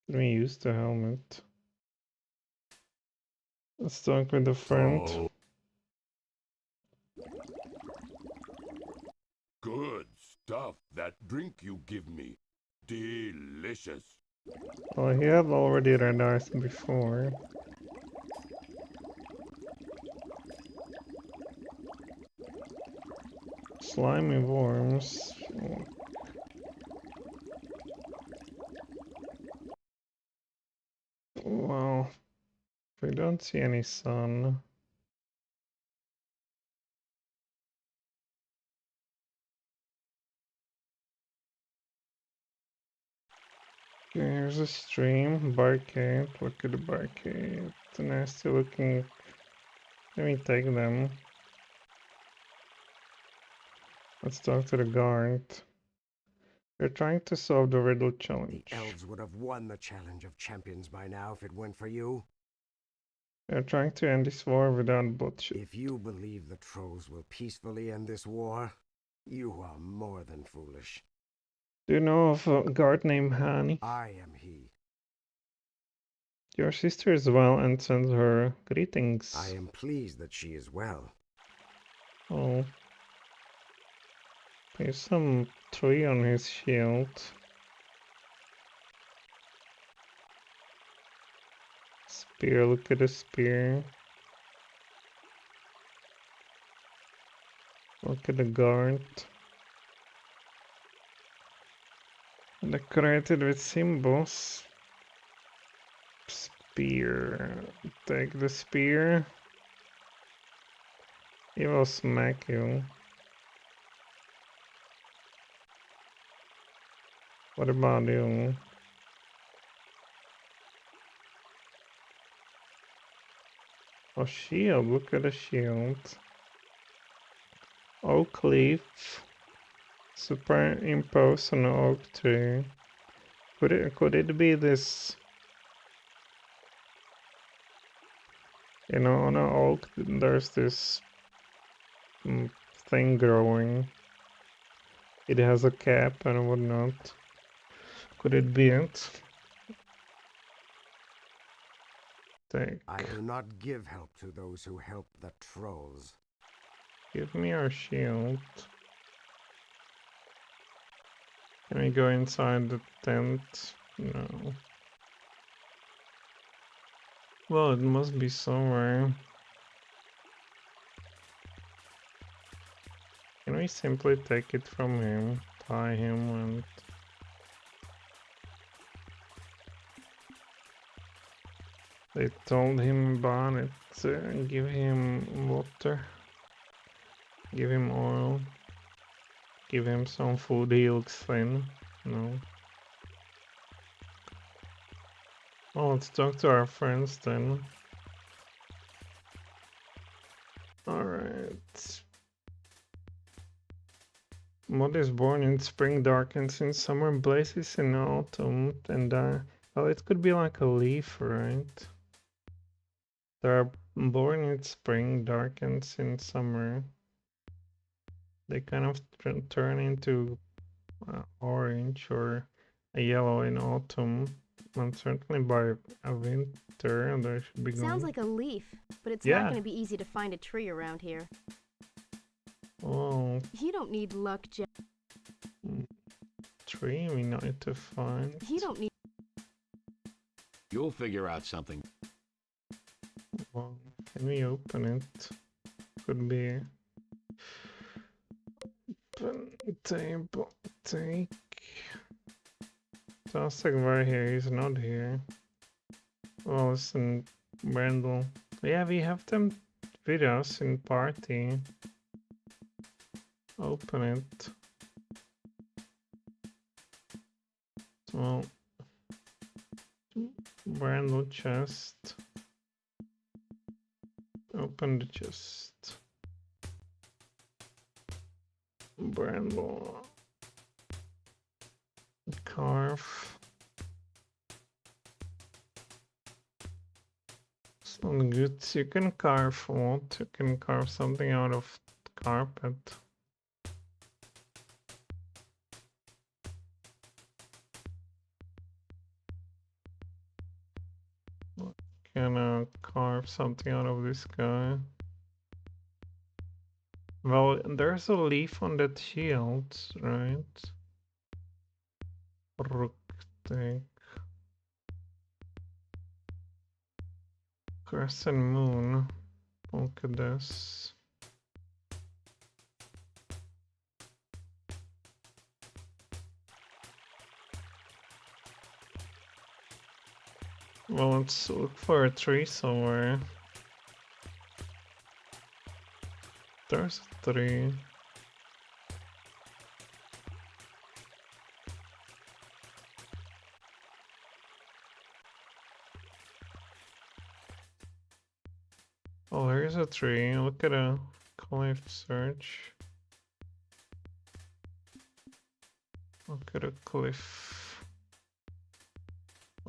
Can we use the helmet? Let's talk with a friend. Fall. Good stuff. That drink you give me. Delicious. Well, he had already red eyes before. Slimy worms. Well, we don't see any sun. Okay, here's a stream, barricade. Look at the barricade. The nasty looking. Let me take them. Let's talk to the guard. They're trying to solve the riddle challenge. The elves would have won the challenge of champions by now if it weren't for you. They're trying to end this war without bloodshed. If you believe the trolls will peacefully end this war, you are more than foolish. Do you know of a guard named Hani? I am he. Your sister is well and sends her greetings. I am pleased that she is well. Oh. There's some tree on his shield. Spear, look at the spear. Look at the guard. Decorated with symbols. Spear. Take the spear. He will smack you. What about you? Oh, shield. Look at the shield. Oak leaf. Superimpose on an oak tree. Could it be this? You know, on an oak there's this thing growing. It has a cap and whatnot. Could it be it? Take. I do not give help to those who help the trolls. Give me your shield. Can we go inside the tent? No. Well, it must be somewhere. Can we simply take it from him, tie him, and... They told him about it. Give him water. Give him oil. Give him some food. He looks thin. No. Well, let's talk to our friends then. Alright. What is born in spring darkens in summer, blazes in autumn, and well, it could be like a leaf, right? They're born in spring, darkens in summer. They kind of turn into orange or a yellow in autumn, and certainly by a winter they should be Sounds gone. like a leaf, but it's Yeah. not going to be easy to find a tree around here. Oh, You don't need luck, Jack. tree we need to find. You don't need... You'll figure out something. Well, can we open it? Could be. Open table. Take. Tastic right here. He's not here. Well, listen, Brandel. Yeah, we have them with us in party. Open it. Well, Brandel chest. Open the chest. Brandel. Carve. It's not good. You can carve what? You can carve something out of carpet. Can carve something out of this guy. Well, there's a leaf on that shield, right? Rook, take. Crescent moon. Look at this. Well, let's look for a tree somewhere. There's a tree. Oh, there's a tree. Look at a cliff search. Look at a cliff.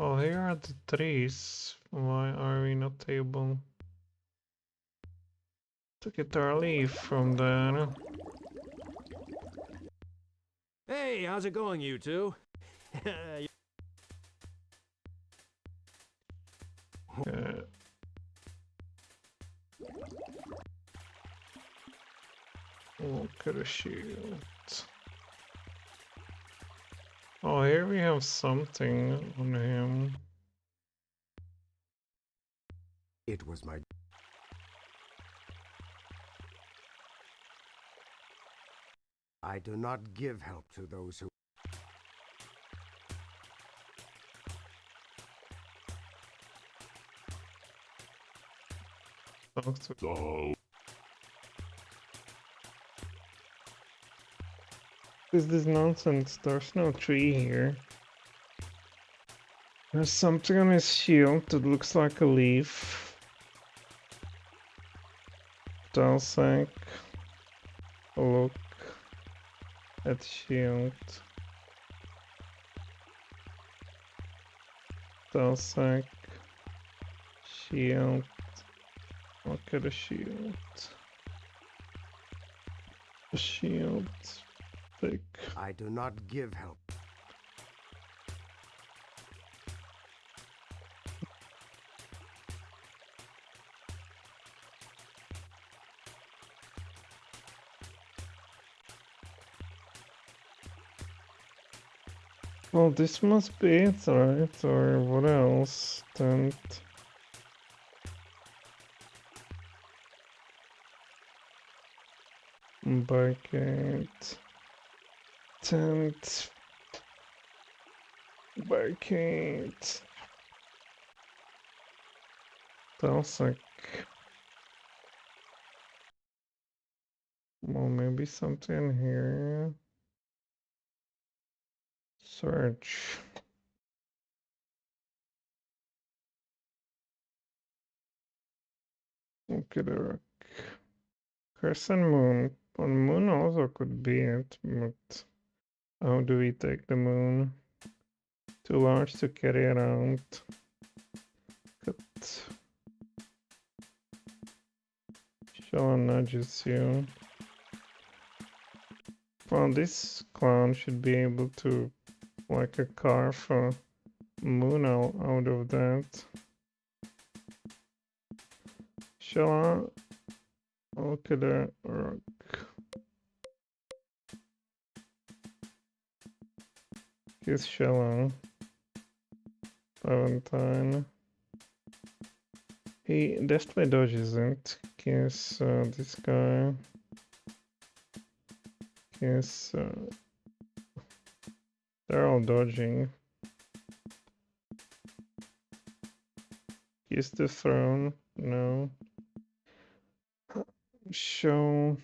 Oh, here are the trees. Why are we not able? To get our leaf from there. Hey, how's it going, you two? Look at the shield. Oh, here we have something on him. It was my... I do not give help to those who... Oh, Is this nonsense? There's no tree here. There's something on his shield that looks like a leaf. Dalsack. Look at shield. Dalsack. Shield. Look at the shield. The shield. Thick. I do not give help. Well, this must be it, right? Or what else? Tent. Barricade. Tent. Barricade. Dalsack. Well, maybe something here. Search. Okay, the rock. Crescent moon. On moon also could be it, but how do we take the moon? Too large to carry around. Cut. Shall nudges you. Well, this clown should be able to, like, carve a moon out of that. Shall I look at the rock? Kiss Shella. Valentine. He definitely dodges it. Kiss this guy. Kiss. They're all dodging. Kiss the throne. No. Show.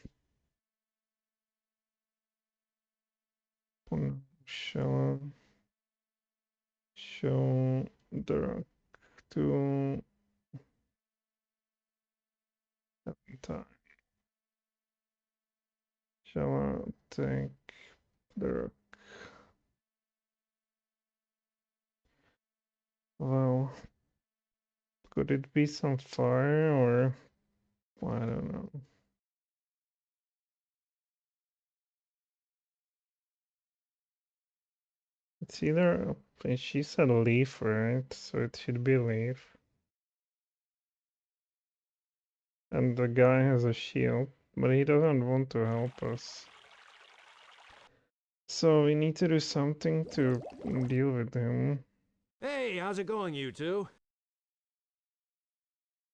Shall show the rock to time. Shall I take the rock? Well, could it be some fire or I don't know. It's either she said leaf, right? So it should be leaf. And the guy has a shield, but he doesn't want to help us. So we need to do something to deal with him. Hey, how's it going, you two?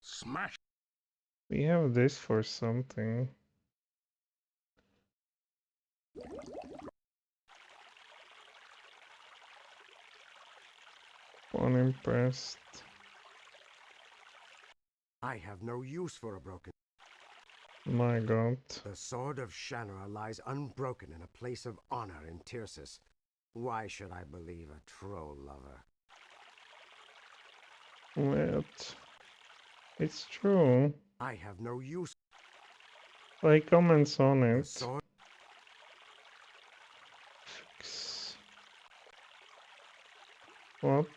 smash! We have this for something. Unimpressed. I have no use for a broken... My god. The sword of Shannara lies unbroken in a place of honor in Tirsus. Why should I believe a troll lover? Wait. It's true. I have no use... Like comments on The it. sword... Fix. What?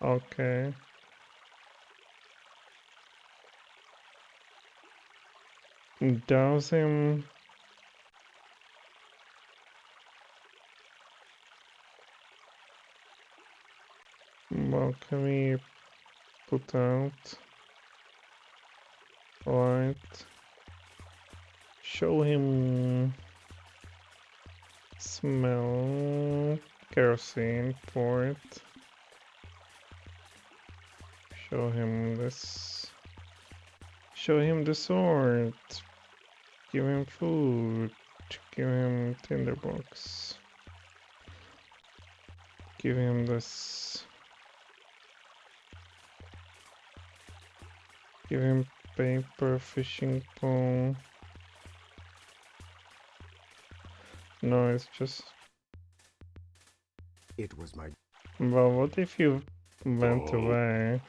Okay. douse him. Well, can we put out light? Show him smell kerosene, pour it. Show him this. Show him the sword. Give him food. Give him tinderbox. Give him this. Give him paper, fishing pole. No, it's just... It was my... Well, what if you went away?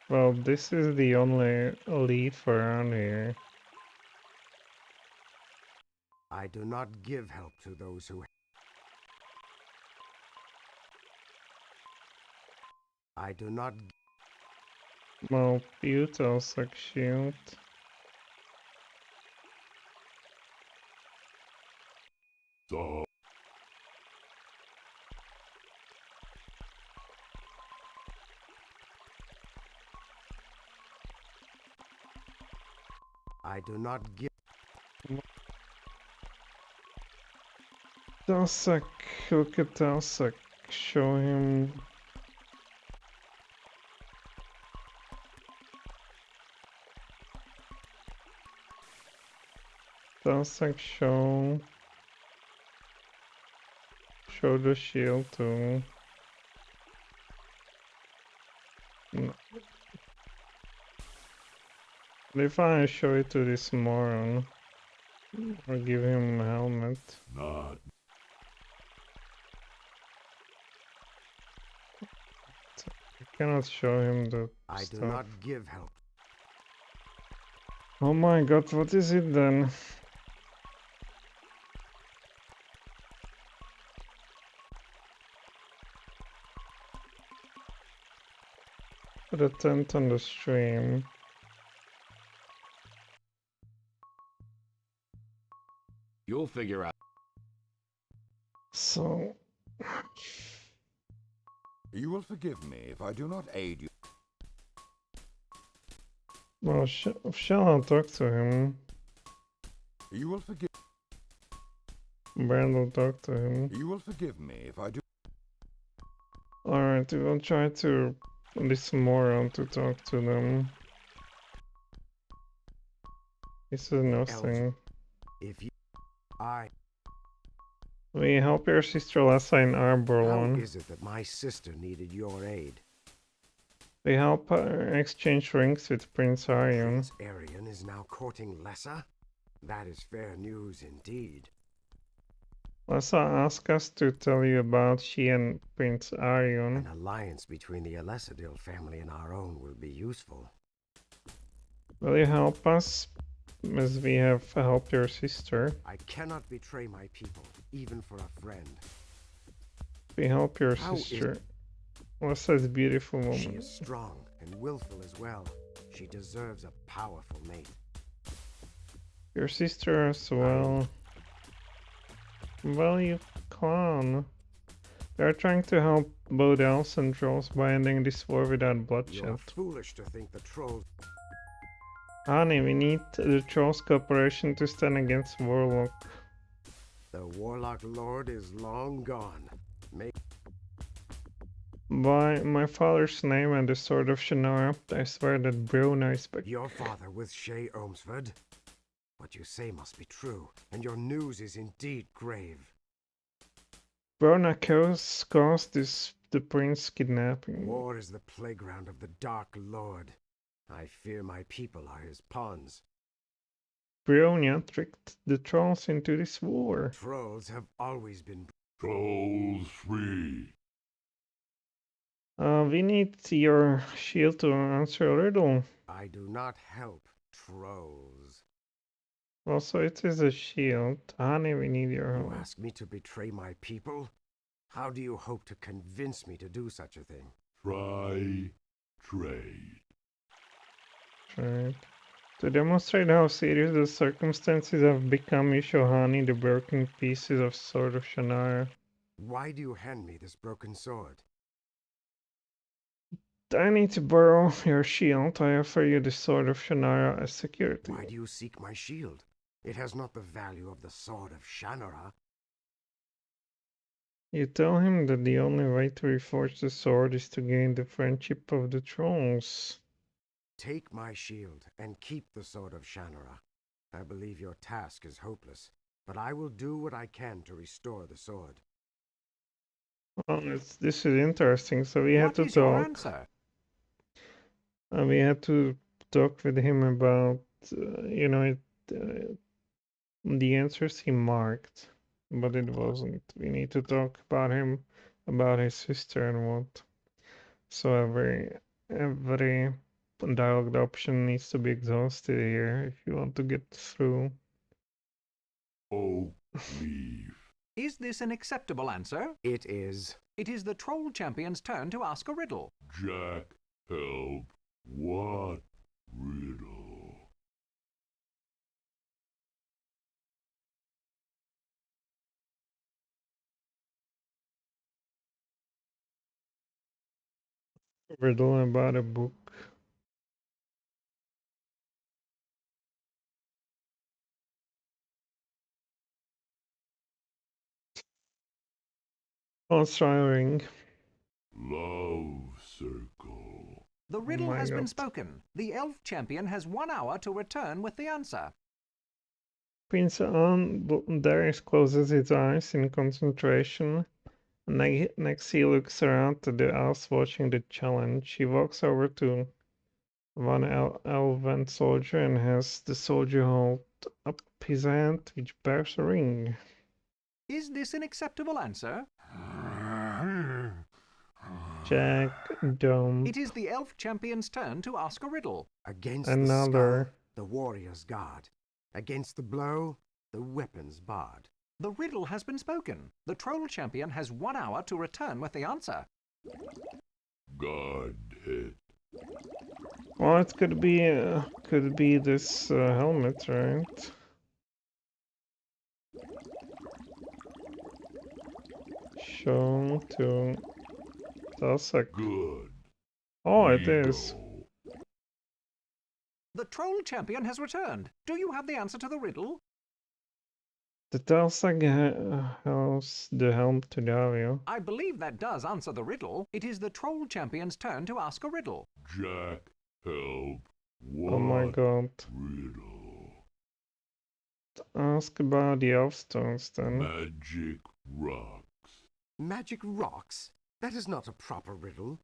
Well, this is the only leaf around here. I do not give help to those who... I do not... Well, Butel's like shield. So, I do not give... Dalsak, look at Dalsak. Show him. Dalsak, show the shield too. No. If I show it to this moron, or give him a helmet. not. I cannot show him the I stuff. do not give help. Oh my god, what is it then? Put a tent on the stream. You'll figure out. So... You will forgive me if I do not aid you. Well, shall I talk to him? You will forgive. Brand will talk to him. You will forgive me if I do. Alright, we will try to this moron to talk to them. This is nothing. If you... We help your sister Lessa in How Arborlon. is it that my sister needed your aid? We help her exchange rings with Prince Arion. Prince Arion is now courting Lessa? That is fair news indeed. Lessa asked us to tell you about she and Prince Arion. An alliance between the Alesidil family and our own will be useful. Will you help us? As we have helped your sister. I cannot betray my people, even for a friend. We help your How sister. Lessa is a beautiful woman. She is strong and willful as well. She deserves a powerful mate. Your sister as well. Well, you clown. They are trying to help both elves and trolls by ending this war without bloodshed. You're foolish to think the trolls... Honey, we need the trolls' cooperation to stand against Warlock. The Warlock Lord is long gone. By my father's name and the sword of Shannara, I swear that Brona is back. Your father with Shea Ohmsford? What you say must be true, and your news is indeed grave. Brona caused the prince kidnapping. War is the playground of the Dark Lord. I fear my people are his pawns. Brona tricked the trolls into this war. Trolls have always been... Trolls free. We need your shield to answer a riddle. I do not help trolls. Also, it is a shield. Honey, we need your You help. ask me to betray my people? How do you hope to convince me to do such a thing? Try trade. Right. To demonstrate how serious the circumstances have become, you show Hani the broken pieces of Sword of Shannara. Why do you hand me this broken sword? I need to borrow your shield. I offer you the Sword of Shannara as security. Why do you seek my shield? It has not the value of the Sword of Shannara. You tell him that the only way to reforge the sword is to gain the friendship of the trolls. Take my shield and keep the Sword of Shannara. I believe your task is hopeless, but I will do what I can to restore the sword. Oh, this is interesting. So we had to What is your talk. answer? We had to talk with him about, the answers he marked, but it wasn't. We need to talk about him, about his sister and what. So every dialogue option needs to be exhausted here if you want to get through. Oh, leave. Is this an acceptable answer? It is. It is the Troll Champion's turn to ask a riddle. Jak, help. What riddle? Riddle about a book. Oh, ring. Love circle. The Oh riddle my has been God. spoken. The Elf Champion has 1 hour to return with the answer. Prince Darius closes his eyes in concentration. Next, he looks around at the elves watching the challenge. He walks over to one elven soldier and has the soldier hold up his hand, which bears a ring. Is this an acceptable answer? Jak Dome. It is the Elf Champion's turn to ask a riddle. Against the Another. scar, the warrior's guard. Against the blow, the weapon's barred. The riddle has been spoken. The Troll Champion has 1 hour to return with the answer. Godhead. Well, it could be this helmet, right? Shown to Dulcek. Good. Oh, it We is. go. The Troll Champion has returned. Do you have the answer to the riddle? The Dulcek has the helm to Dario. I believe that does answer the riddle. It is the Troll Champion's turn to ask a riddle. Jak, help. What Oh my God. riddle? Ask about the Elfstones then. Magic rocks. Magic rocks? That is not a proper riddle.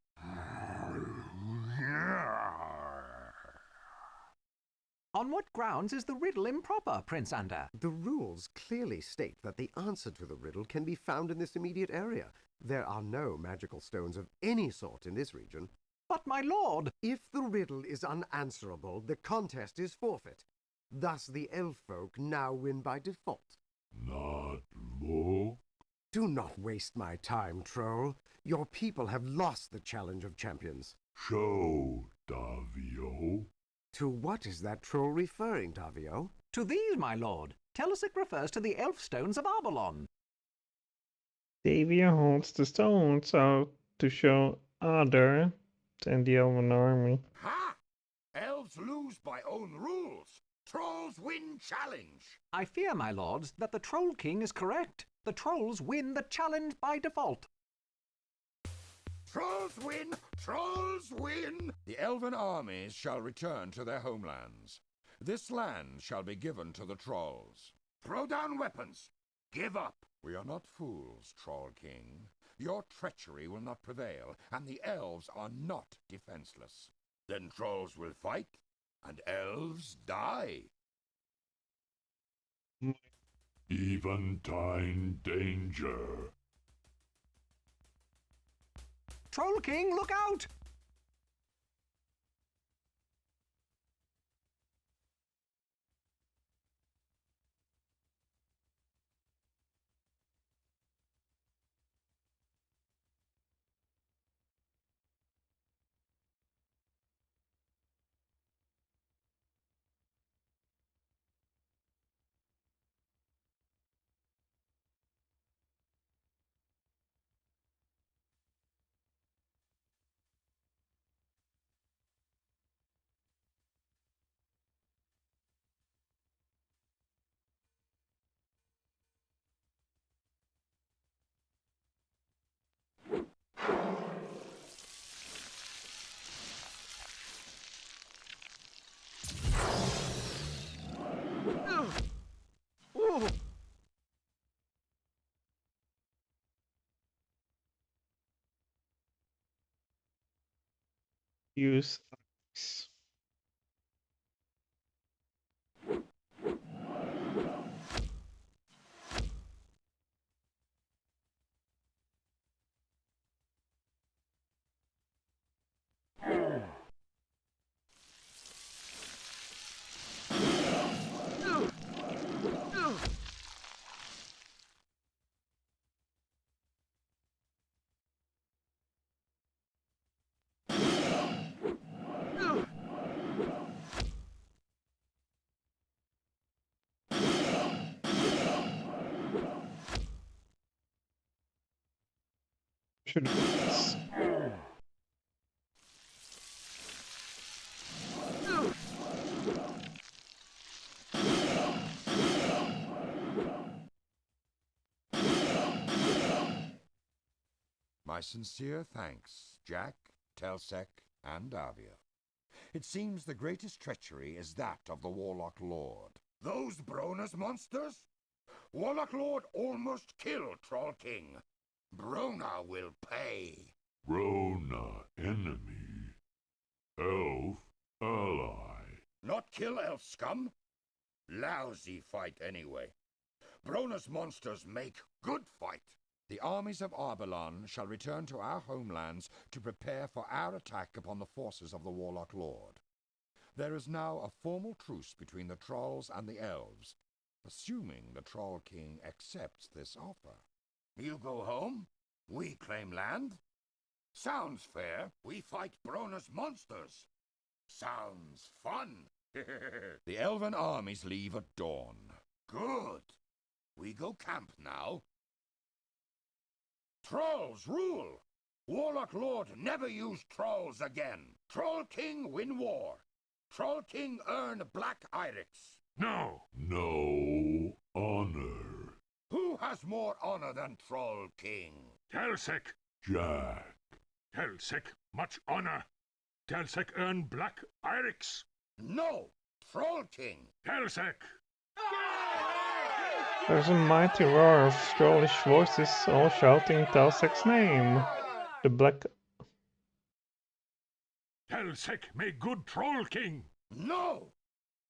On what grounds is the riddle improper, Prince Ander? The rules clearly state that the answer to the riddle can be found in this immediate area. There are no magical stones of any sort in this region. But, my lord! If the riddle is unanswerable, the contest is forfeit. Thus the elf folk now win by default. Not look. Do not waste my time, troll. Your people have lost the challenge of champions. Show, Davio. To what is that troll referring, Davio? To these, my lord. Telesic refers to the elf stones of Allanon. Davia holds the stones out to show other than the elven army. Ha! Elves lose by own rules. Trolls win challenge. I fear, my lords, that the Troll King is correct. The trolls win the challenge by default. Trolls win! Trolls win! The elven armies shall return to their homelands. This land shall be given to the trolls. Throw down weapons. Give up. We are not fools, Troll King. Your treachery will not prevail, and the elves are not defenseless. Then trolls will fight, and elves die. Eventide danger. Troll King, look out! Use axe. Should do this. My sincere thanks, Jak, Telsek, and Davia. It seems the greatest treachery is that of the Warlock Lord. Those Brona's monsters? Warlock Lord almost killed Troll King. Brona will pay. Brona, enemy. Elf, ally. Not kill elf scum? Lousy fight anyway. Brona's monsters make good fight. The armies of Allanon shall return to our homelands to prepare for our attack upon the forces of the Warlock Lord. There is now a formal truce between the Trolls and the Elves, assuming the Troll King accepts this offer. You go home, we claim land. Sounds fair. We fight Brona's monsters. Sounds fun. The Elven armies leave at dawn. Good. We go camp now. Trolls rule! Warlock Lord never use trolls again. Troll King win war. Troll King earn Black Irex. No. No honor. Who has more honor than Troll King? Telsek. Jak. Telsek, much honor. Telsek earn Black Irex. No! Troll King! Telsek. There's a mighty roar of trollish voices, all shouting Telsek's name. The black... Telsek, may good Troll King. No!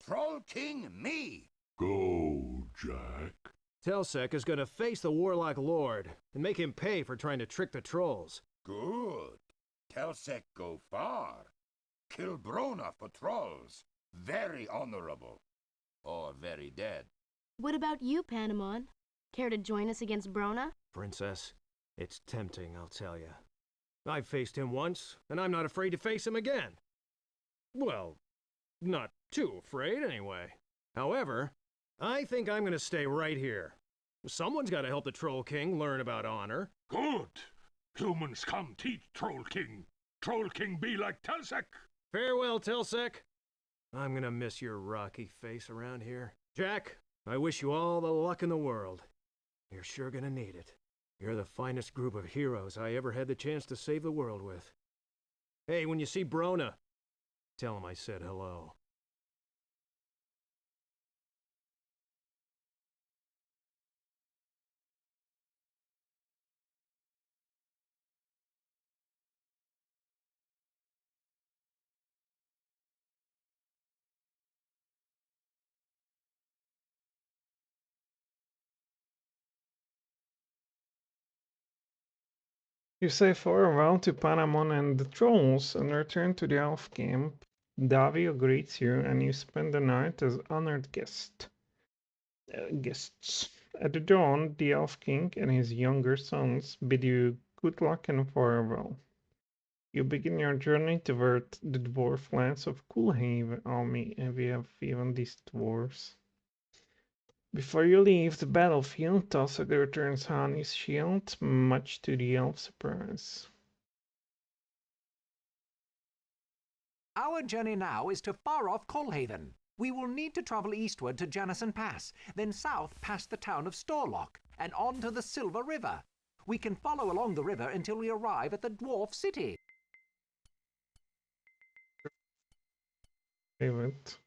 Troll King me! Go, Jak. Telsek is gonna face the Warlock Lord and make him pay for trying to trick the trolls. Good. Telsek go far. Kill Brona for trolls. Very honorable. Or very dead. What about you, Panemon? Care to join us against Brona? Princess, it's tempting, I'll tell you. I've faced him once, and I'm not afraid to face him again. Well, not too afraid, anyway. However, I think I'm gonna stay right here. Someone's gotta help the Troll King learn about honor. Good. Humans come teach Troll King. Troll King be like Telsek. Farewell, Telsek. I'm gonna miss your rocky face around here. Jak, I wish you all the luck in the world. You're sure gonna need it. You're the finest group of heroes I ever had the chance to save the world with. Hey, when you see Brona, tell him I said hello. You say farewell to Panemon and the trolls and return to the elf camp. Davio greets you and you spend the night as honored guests. At the dawn, the Elf King and his younger sons bid you good luck and farewell. You begin your journey toward the dwarf lands of Coolhaven army, and we have even these dwarves. Before you leave the battlefield, Telsek returns Hani's shield, much to the elf's surprise. Our journey now is to far-off Coolhaven. We will need to travel eastward to Janison Pass, then south past the town of Storlock, and on to the Silver River. We can follow along the river until we arrive at the Dwarf City. Favorite.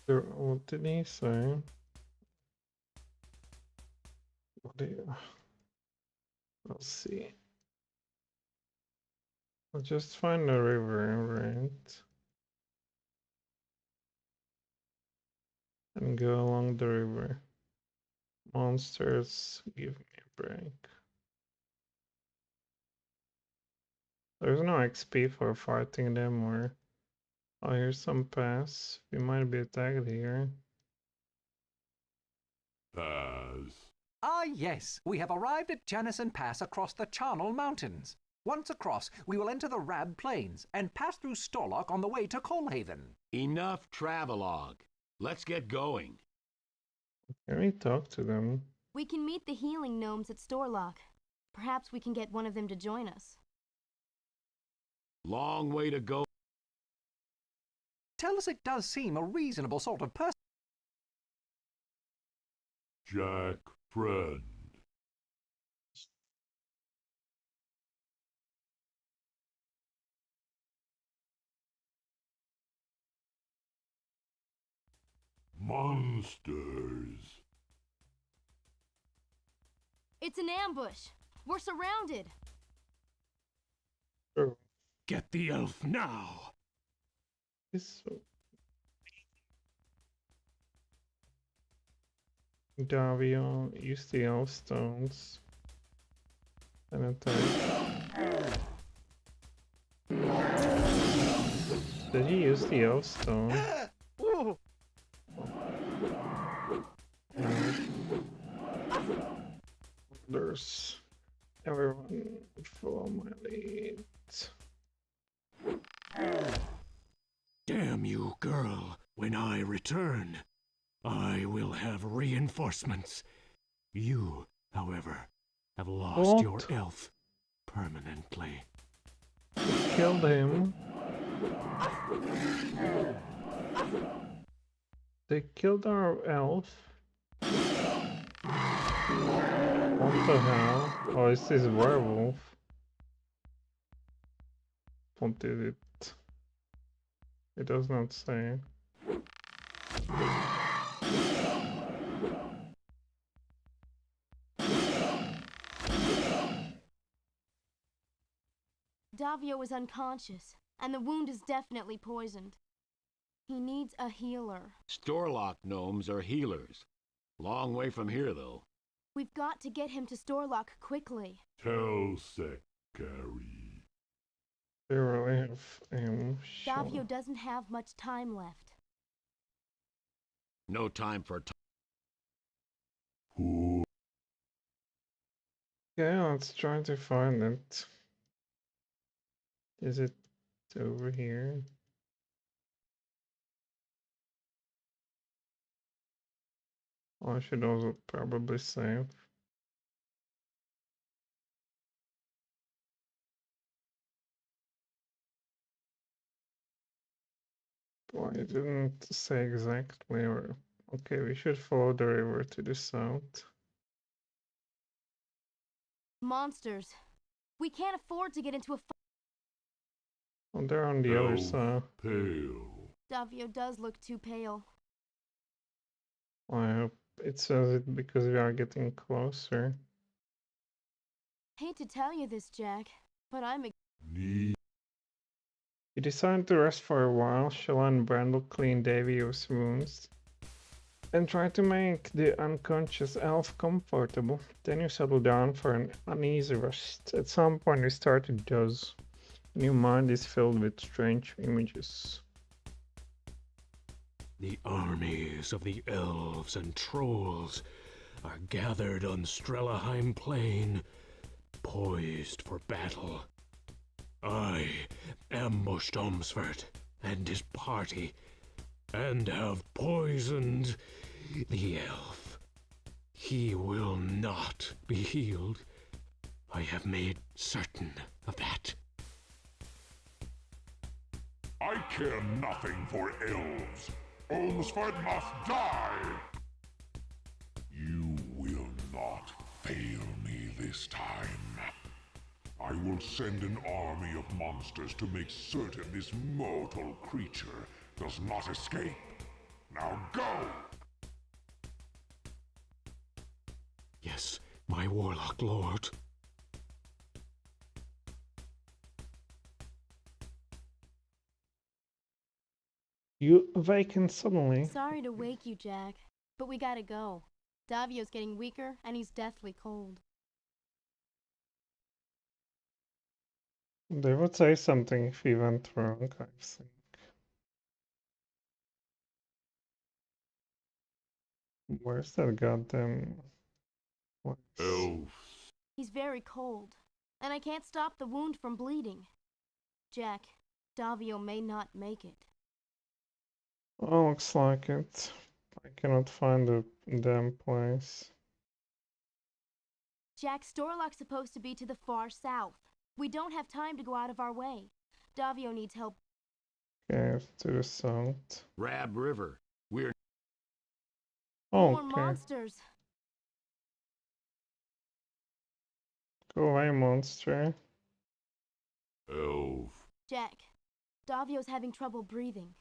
What did he say? Let's see. I'll just find the river, right? And go along the river. Monsters, give me a break. There's no XP for fighting them, or... Oh, here's some pass. We might be attacked here. Pass. Ah, yes, we have arrived at Janison Pass across the Charnel Mountains. Once across, we will enter the Rab Plains and pass through Storlock on the way to Coalhaven. Enough travelogue. Let's get going. Can we talk to them? We can meet the healing gnomes at Storlock. Perhaps we can get one of them to join us. Long way to go. Telsic does seem a reasonable sort of person. Jak, friend. Monsters. It's an ambush. We're surrounded. Oh, Get the elf now! this... Davio, use the elf stones. And attack. Did he use the elf stone? There's everyone follow my lead. Damn you, girl. When I return, I will have reinforcements. You, however, have lost What? your elf permanently. Killed him. They killed our elf. What the hell? Oh, it's this werewolf. What did it? It does not say. Davio is unconscious, and the wound is definitely poisoned. He needs a healer. Storlock gnomes are healers. Long way from here, though. We've got to get him to Storlock quickly. Tell Secretary. They really have him. Davio doesn't have much time left. No time for Who? Yeah, let's try to find it. Is it over here? Oh, I should also probably save. Well, I didn't say exactly where. Okay, we should follow the river to the south. Monsters. We can't afford to get into a fight. Oh, they're on the other Elf side. Pale. Davio does look too pale. I hope it says it because we are getting closer. Hate to tell you this, Jak, but I'm Need. You decide to rest for a while. Shella and Brandel clean Davio's wounds and try to make the unconscious elf comfortable. Then you settle down for an uneasy rest. At some point you start to doze, and your mind is filled with strange images. The armies of the elves and trolls are gathered on Strelaheim Plain, poised for battle. I ambushed Ohmsford and his party, and have poisoned the elf. He will not be healed. I have made certain of that. I care nothing for elves. Ohmsford must die. You will not fail me this time. I will send an army of monsters to make certain this mortal creature does not escape. Now go! Yes, my Warlock Lord. You awaken suddenly. Sorry to wake you, Jak, but we gotta go. Davio's getting weaker, and he's deathly cold. They would say something if he went wrong, I think. Where's that goddamn place? Elves. He's very cold, and I can't stop the wound from bleeding. Jak, Davio may not make it. Oh, looks like it. I cannot find the damn place. Jak, Storlock's supposed to be to the far south. We don't have time to go out of our way. Davio needs help. Okay, to the south. Rab River. We're Oh, More okay. monsters. Go away, monster. Elf. Jak, Davio's having trouble breathing.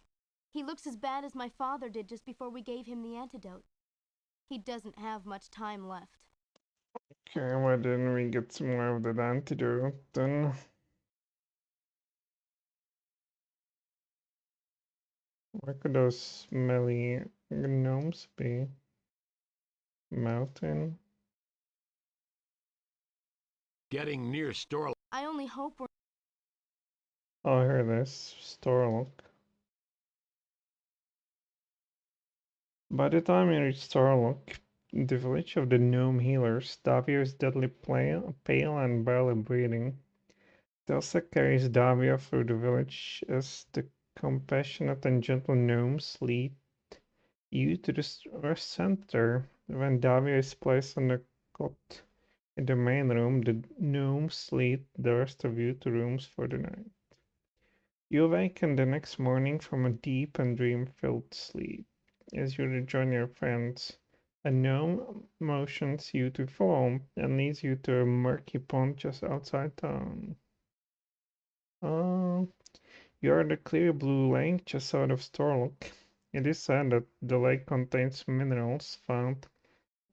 He looks as bad as my father did just before we gave him the antidote. He doesn't have much time left. Okay, why didn't we get some more of that antidote then? Where could those smelly gnomes be? Mountain? getting near Storlock. I only hope we're... Oh, here it is. Storlock. By the time you reach Starlock, the village of the gnome healers, Davio is deadly pale and barely breathing. Telsa carries Davio through the village as the compassionate and gentle gnomes lead you to the center. When Davio is placed on the cot in the main room, the gnomes lead the rest of you to rooms for the night. You awaken the next morning from a deep and dream-filled sleep. As you rejoin your friends, a gnome motions you to follow and leads you to a murky pond just outside town. You are the clear blue lake just out of Storlock. It is said that the lake contains minerals found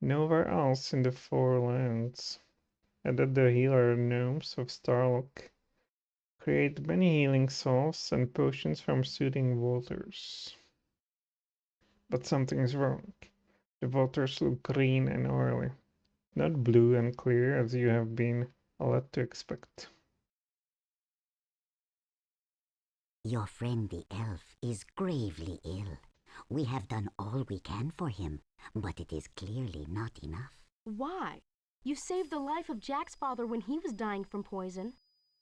nowhere else in the Four Lands, and that the healer gnomes of Starlock create many healing salves and potions from soothing waters. But something is wrong. The waters look green and oily, not blue and clear as you have been led to expect. Your friend the elf is gravely ill. We have done all we can for him, but it is clearly not enough. Why? You saved the life of Jak's father when he was dying from poison.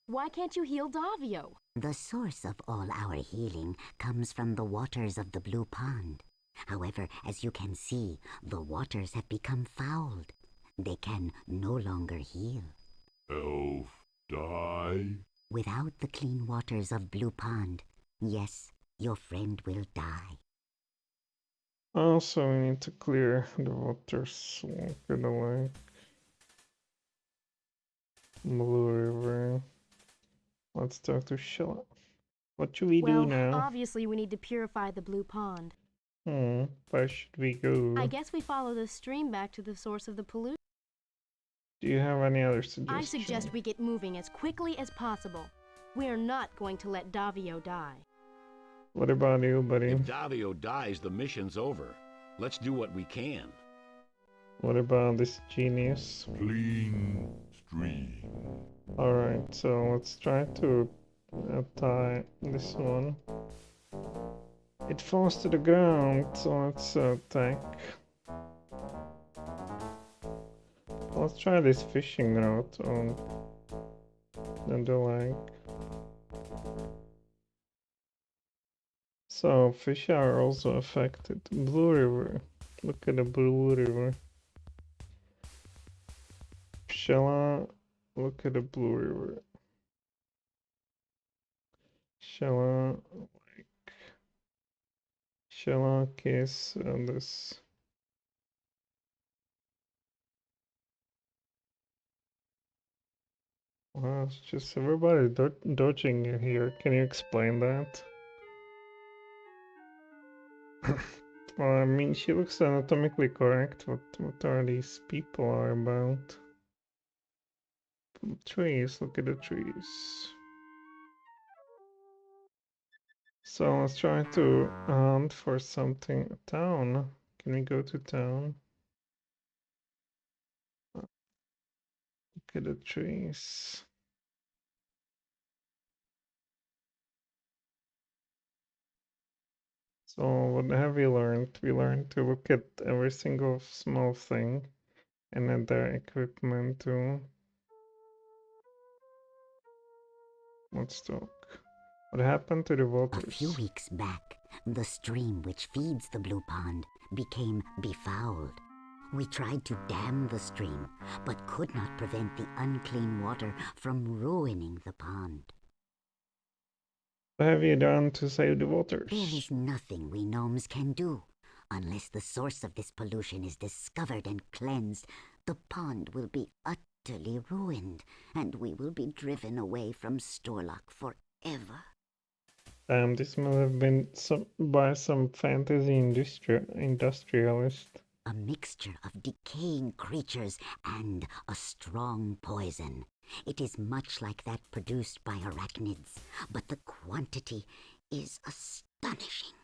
Why can't you heal Davio? The source of all our healing comes from the waters of the Blue Pond. However, as you can see, the waters have become fouled. They can no longer heal. Elf die? Without the clean waters of Blue Pond, yes, your friend will die. Also, we need to clear the waters. Look at the lake. Blue River. Let's talk to Shea. What should we do now? Obviously we need to purify the Blue Pond. Where should we go? I guess we follow the stream back to the source of the pollution. Do you have any other suggestions? I suggest we get moving as quickly as possible. We are not going to let Davio die. What about you, buddy? If Davio dies, the mission's over. Let's do what we can. What about this genius? Clean stream. Alright, so let's try to tie this one. It falls to the ground, so let's attack. Let's try this fishing route on the lake. So fish are also affected. Blue River. Look at the Blue River. Shella, look at the Blue River. Shella, like Shella, Kiss, and this. Wow, it's just everybody dodging you here. Can you explain that? Well, I mean, she looks anatomically correct. What are these people are about? Trees, look at the trees. So let's try to hunt for something. Town. Can we go to town? Look at the trees. So what have we learned? We learned to look at every single small thing and add their equipment too. Let's talk. What happened to the A few waters? weeks back, the stream which feeds the Blue Pond became befouled. We tried to dam the stream, but could not prevent the unclean water from ruining the pond. What have you done to save the There waters? is nothing we gnomes can do. Unless the source of this pollution is discovered and cleansed, the pond will be utterly ruined, and we will be driven away from Storlock forever. This must have been by some fantasy industrialist. A mixture of decaying creatures and a strong poison. It is much like that produced by arachnids, but the quantity is astonishing.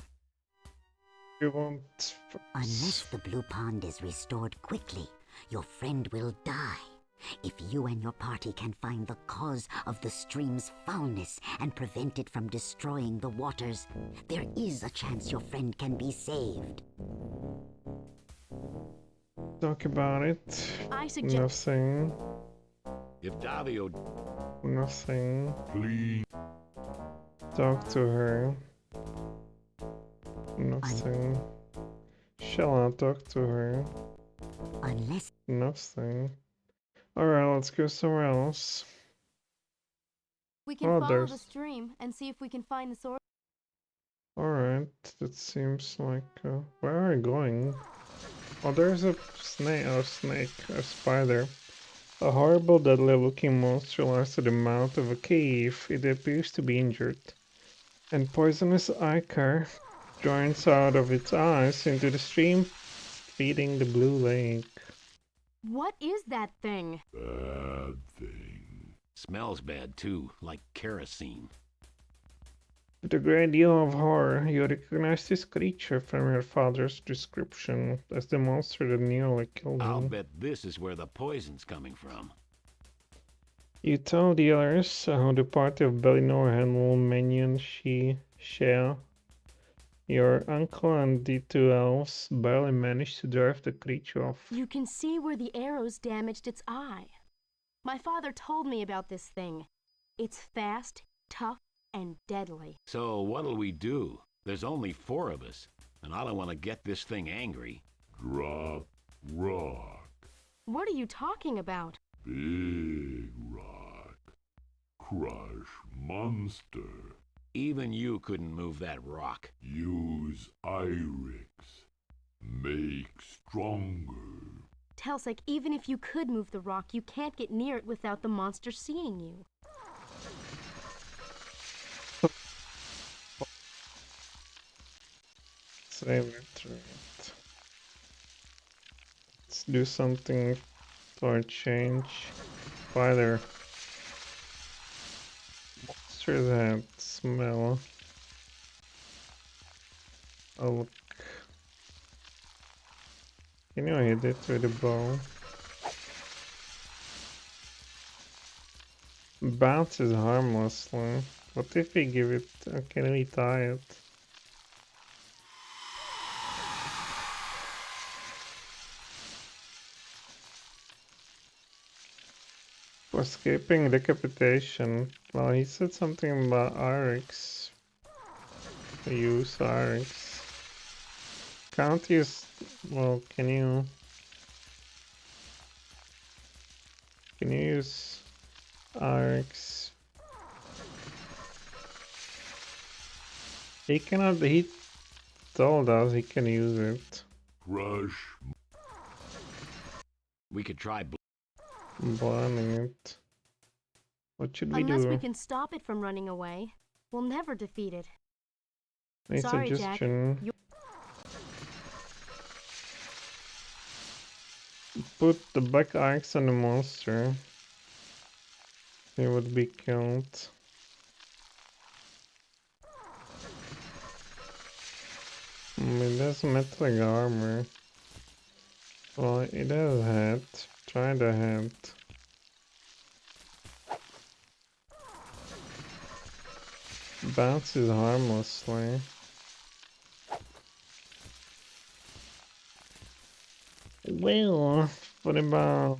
You won't. Unless the Blue Pond is restored quickly, your friend will die. If you and your party can find the cause of the stream's foulness and prevent it from destroying the waters, there is a chance your friend can be saved. Talk about it. I suggest Nothing. If Davio... Nothing. Please. Talk to her. Nothing. Shall I talk to her? Unless Nothing. Alright, let's go somewhere else. we can Oh, follow the there's- stream and see if we can find the source. Alright, that seems like... where are we going? Oh, there's a snake, a spider. A horrible, deadly-looking monster lies at the mouth of a cave. It appears to be injured. And poisonous ichor joins out of its eyes into the stream, feeding the blue lake. What is that thing? Bad thing. Smells bad too, like kerosene. With a great deal of horror, you recognize this creature from your father's description as the monster that nearly killed I'll him. bet this is where the poison's coming from. You tell the others how the party of Bellinor handled Minion Shea. Your uncle and the two elves barely managed to drive the creature off. You can see where the arrows damaged its eye. My father told me about this thing. It's fast, tough, and deadly. So what'll we do? There's only 4 of us, and I don't want to get this thing angry. Drop rock. What are you talking about? Big rock. Crush monster. Even you couldn't move that rock. Use Irix. Make stronger. Telsec, even if you could move the rock, you can't get near it without the monster seeing you. Save it, right. Let's do something for a change. Spider. Monster's head smell. Oh look. Can you hit it with a bow? Bounces harmlessly. What if we give it... can we tie it? For escaping decapitation. Well, he said something about Irix. Use Irix. Can't use... well, can you... can you use Irix? He cannot... he told us he can use it. Crush. We could try... Blaming it. What should we Unless do? we can stop it from running away, we'll never defeat it. Any Sorry, Jack. suggestion? Put the black axe on the monster. He would be killed. It has metallic armor. Well, it has a hat. Try the hat. Bounces harmlessly. Well, what about...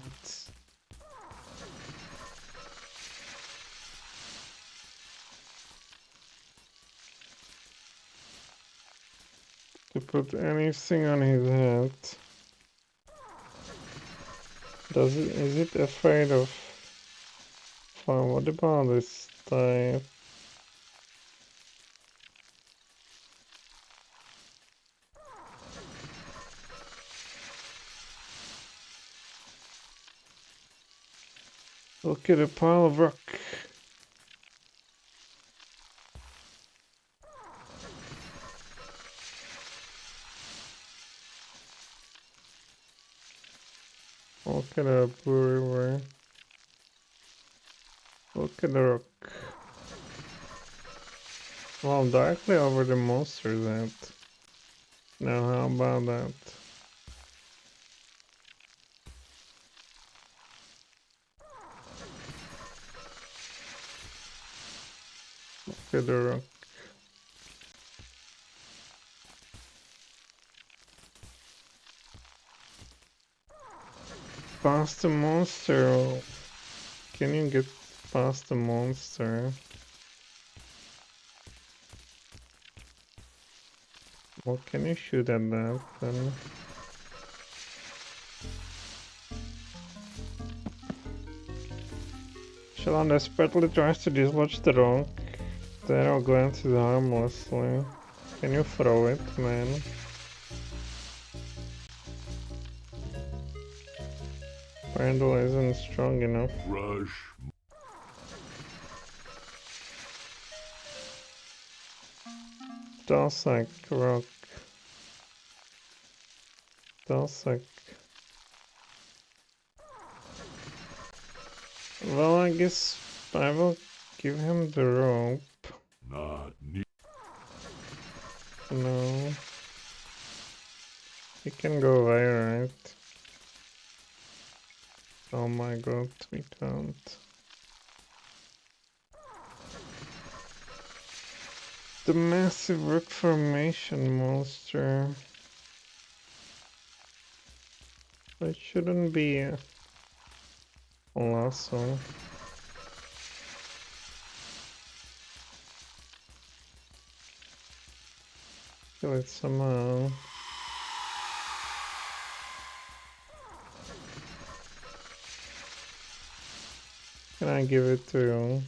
to put anything on his head? Is it afraid of fire? What about this type? Look at a pile of rock. Look at a blue river. Look at the rock. Well, directly over the monster's head. Now how about that? Look at the rock. Past the monster. Can you get past the monster? Well, can you shoot at that then? Shalon desperately tries to dislodge the rock. The arrow glances harmlessly. Can you throw it, man? Brandle isn't strong enough. Rush. Dalsac rock. Dalsac. Well, I guess I will give him the rope. Not need. No. He can go away, right? Oh my god, we can't. The massive rock formation monster. It shouldn't be a lasso. Kill it somehow. Can I give it to you?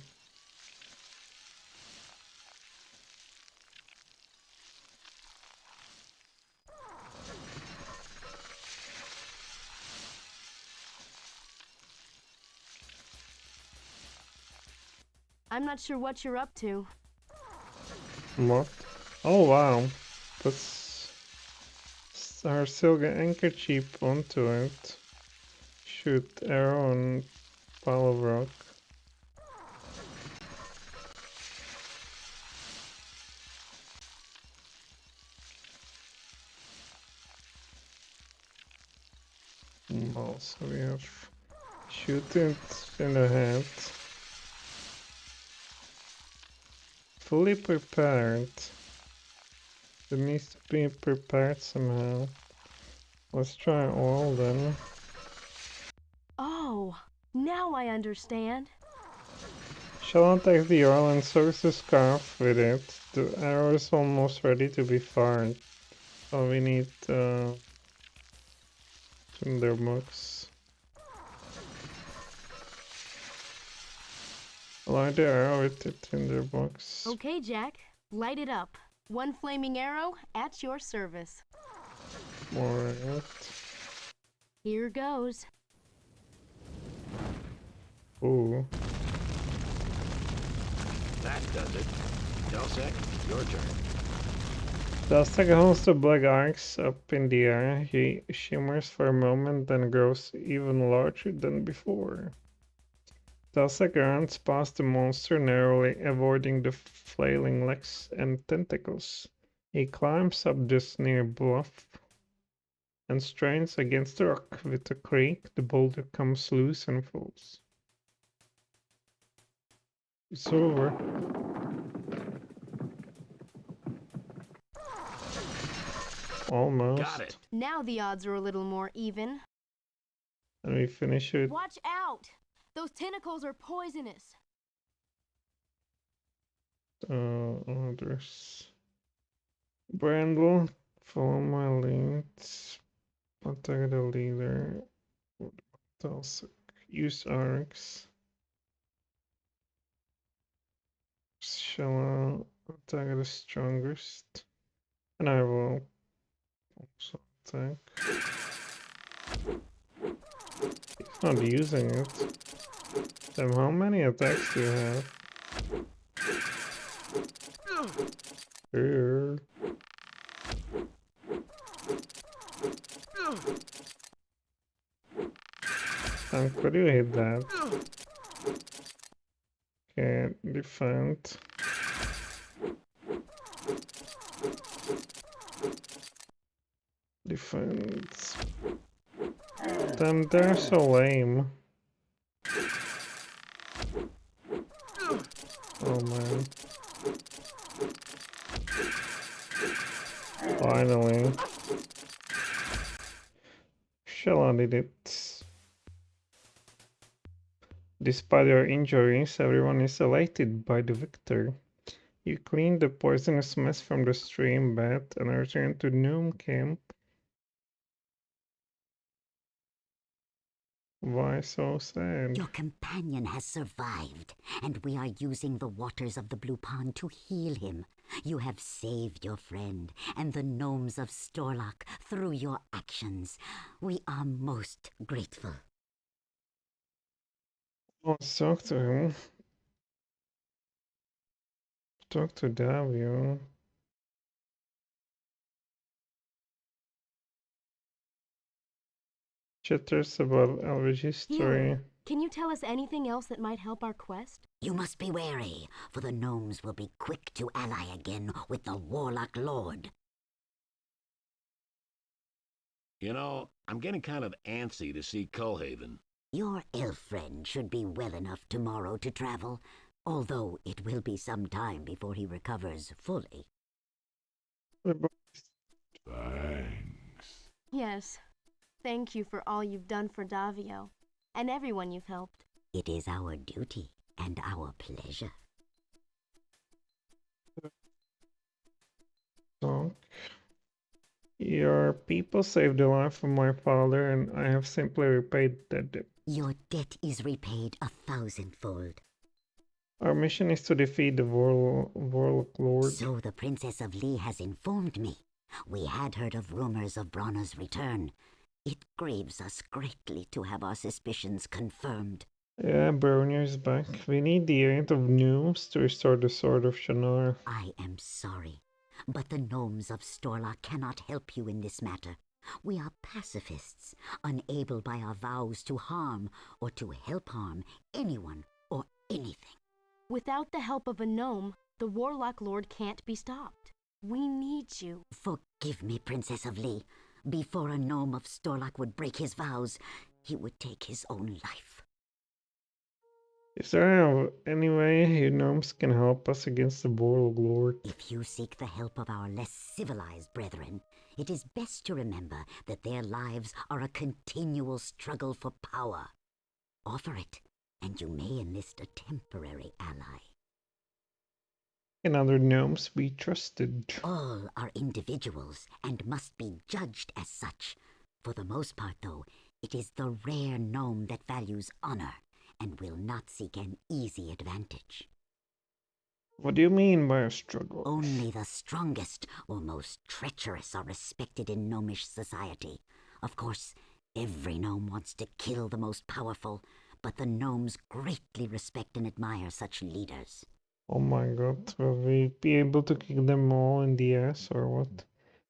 I'm not sure what you're up to. What? Oh wow. That's our silver handkerchief onto it. Shoot arrow and pile of rock. Also we have shoot it in the head. Fully prepared. It needs to be prepared somehow. Let's try all then. Oh, now I understand. Shall I take the oil and soak the scarf with it? The arrow is almost ready to be fired. So we need tinderbox. Light the arrow with the tinderbox. Okay, Jack, light it up. One flaming arrow at your service. Alright. Here goes. Ooh. That does it. Delsec, your turn. Dustek holds the black arcs up in the air. He shimmers for a moment, then grows even larger than before. Dustek runs past the monster, narrowly avoiding the flailing legs and tentacles. He climbs up this near bluff and strains against the rock. With a creak, the boulder comes loose and falls. It's over. Almost. Got it. Now the odds are a little more even. And we finish it. Watch out! Those tentacles are poisonous. Others. Brandle, follow my leads. Attack the leader. Talsik. Use Arx. Shall attack the strongest. And I will also attack. He's not using it. Damn, how many attacks do you have? Here. Could you hit that? Okay, defend. Defense. Damn, they're so lame. Oh man. Finally. Shella did it. Despite your injuries, everyone is elated by the victory. You clean the poisonous mess from the stream bed and return to Noom Camp. Why so sad? Your companion has survived, and we are using the waters of the Blue Pond to heal him. You have saved your friend and the gnomes of Storlock through your actions. We are most grateful. Let's talk to him. Talk to Davio. Chitters about Elvish history. Here, can you tell us anything else that might help our quest? You must be wary, for the gnomes will be quick to ally again with the Warlock Lord. You know, I'm getting kind of antsy to see Cullhaven. Your elf friend should be well enough tomorrow to travel, although it will be some time before he recovers fully. Thanks. Yes. Thank you for all you've done for Davio, and everyone you've helped. It is our duty and our pleasure. So, your people saved the life of my father, and I have simply repaid that debt. Your debt is repaid 1,000-fold. Our mission is to defeat the Warlock Lord. So the Princess of Lee has informed me. We had heard of rumors of Brana's return. It grieves us greatly to have our suspicions confirmed. Yeah, Bronier's back. We need the aid of gnomes to restore the Sword of Shannara. I am sorry, but the gnomes of Storlock cannot help you in this matter. We are pacifists, unable by our vows to harm or to help harm anyone or anything. Without the help of a gnome, the Warlock Lord can't be stopped. We need you. Forgive me, Princess of Lee. Before a gnome of Storlock would break his vows, he would take his own life. Is there any way you gnomes can help us against the Warlock Lord? If you seek the help of our less civilized brethren, it is best to remember that their lives are a continual struggle for power. Offer it, and you may enlist a temporary ally. Can other gnomes be trusted? All are individuals and must be judged as such. For the most part, though, it is the rare gnome that values honor and will not seek an easy advantage. What do you mean by a struggle? Only the strongest or most treacherous are respected in gnomish society. Of course, every gnome wants to kill the most powerful, but the gnomes greatly respect and admire such leaders. Oh my god, will we be able to kick them all in the ass or what?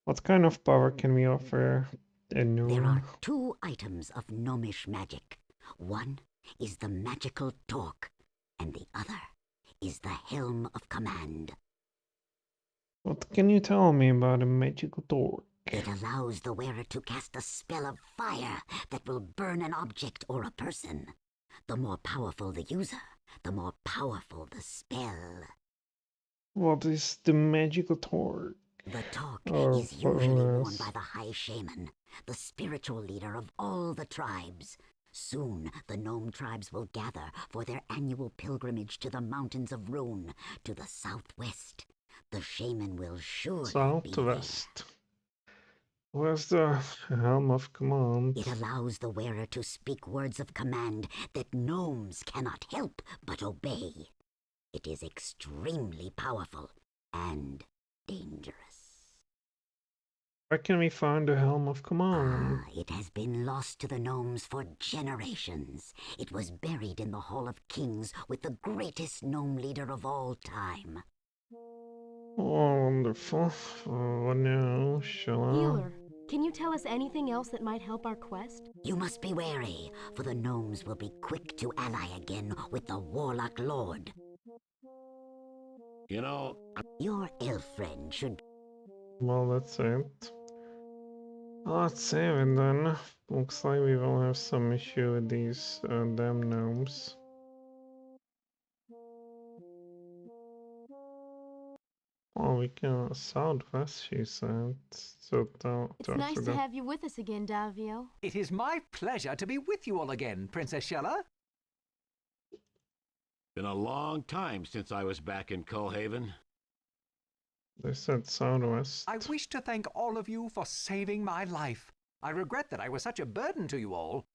What kind of power can we offer a gnome? There are 2 items of gnomish magic. One is the magical torque, and the other is the Helm of Command. What can you tell me about a magical torch? It allows the wearer to cast a spell of fire that will burn an object or a person. The more powerful the user, the more powerful the spell. What is the magical torch? The torch Or is usually worn yes. by the High Shaman, the spiritual leader of all the tribes. Soon, the gnome tribes will gather for their annual pilgrimage to the mountains of Rune, to the southwest. The shaman will surely be there. Southwest. Where's the helm of command? It allows the wearer to speak words of command that gnomes cannot help but obey. It is extremely powerful and dangerous. Where can we find the helm of command? It has been lost to the gnomes for generations. It was buried in the Hall of Kings with the greatest gnome leader of all time. Oh, wonderful. Oh no, shall I? Healer, can you tell us anything else that might help our quest? You must be wary, for the gnomes will be quick to ally again with the Warlock Lord. You know, Your elf friend should... Well, that's it. Let's save it then. Looks like we will have some issue with these damn gnomes. Oh, we can southwest, she said. So don't It's nice to forget. have you with us again, Davio. It is my pleasure to be with you all again, Princess Shella. been a long time since I was back in Cullhaven. They said southwest. I wish to thank all of you for saving my life. I regret that I was such a burden to you all.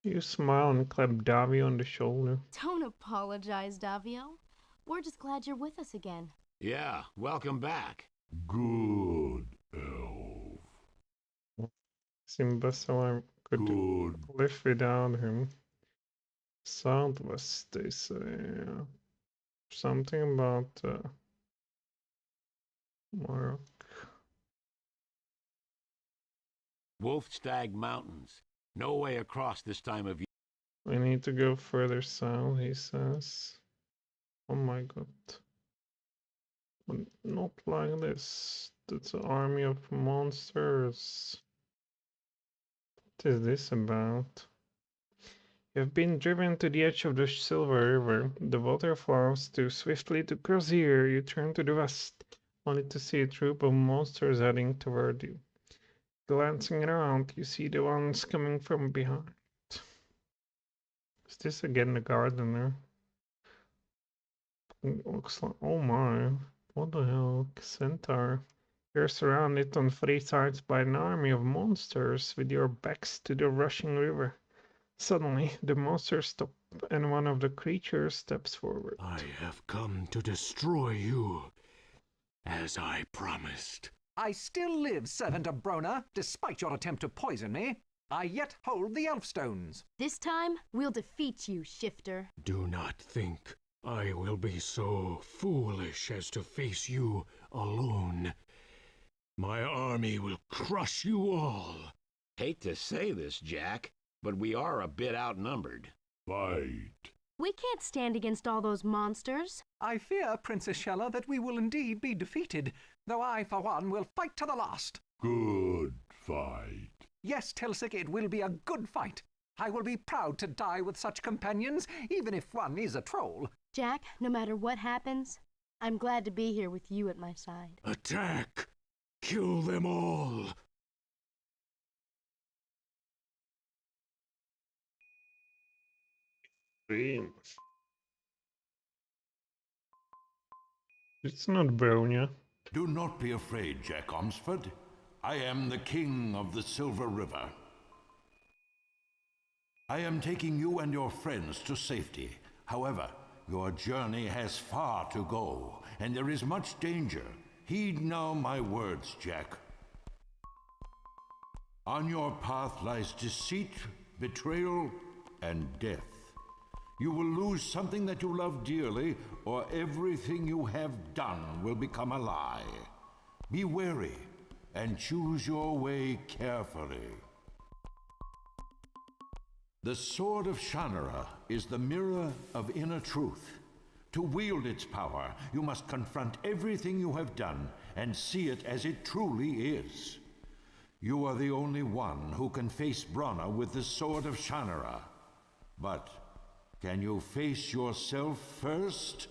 You smile and clap Davy on the shoulder. Don't apologize, Davio. We're just glad you're with us again. Yeah, welcome back. Good elf. Seems best I could Good. live without him. Southwest, they say. Something about Morocco. Wolfstag Mountains. No way across this time of year. We need to go further south, he says. Oh my god. But not like this. That's an army of monsters. What is this about? You have been driven to the edge of the Silver River. The water flows too swiftly to cross here. You turn to the west, only to see a troop of monsters heading toward you. Glancing around, you see the ones coming from behind. Is this again the gardener? It looks like, oh my, what the hell, centaur. You're surrounded on three sides by an army of monsters with your backs to the rushing river. Suddenly, the monsters stop and one of the creatures steps forward. I have come to destroy you, as I promised. I still live, servant of Brona, despite your attempt to poison me. I yet hold the Elfstones. This time, we'll defeat you, Shifter. Do not think I will be so foolish as to face you alone. My army will crush you all. Hate to say this, Jack, but we are a bit outnumbered. Fight. We can't stand against all those monsters. I fear, Princess Shella, that we will indeed be defeated, though I, for one, will fight to the last. Good fight. Yes, Telsik, it will be a good fight. I will be proud to die with such companions, even if one is a troll. Jack, no matter what happens, I'm glad to be here with you at my side. Attack! Kill them all! It's not Bronya. Do not be afraid, Jak Ohmsford. I am the king of the Silver River. I am taking you and your friends to safety. However, your journey has far to go, and there is much danger. Heed now my words, Jak. On your path lies deceit, betrayal, and death. You will lose something that you love dearly, or everything you have done will become a lie. Be wary, and choose your way carefully. The Sword of Shannara is the mirror of inner truth. To wield its power, you must confront everything you have done and see it as it truly is. You are the only one who can face Bronna with the Sword of Shannara. But can you face yourself first?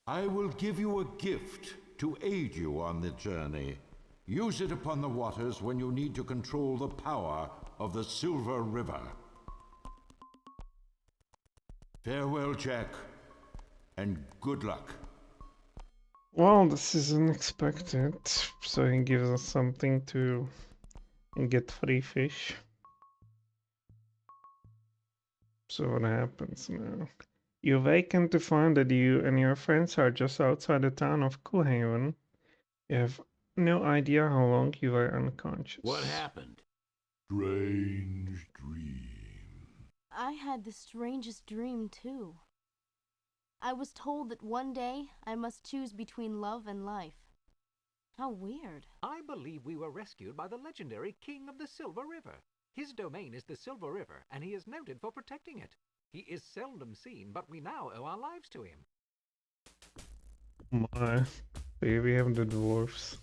I will give you a gift to aid you on the journey. Use it upon the waters when you need to control the power of the Silver River. Farewell, Jak, and good luck. Well, this is unexpected, so he gives us something to get free fish. So what happens now? You awaken to find that you and your friends are just outside the town of Coolhaven. You have no idea how long you were unconscious. What happened? Strange dream. I had the strangest dream, too. I was told that one day I must choose between love and life. How weird. I believe we were rescued by the legendary King of the Silver River. His domain is the Silver River, and he is noted for protecting it. He is seldom seen, but we now owe our lives to him. My, here we have the dwarves.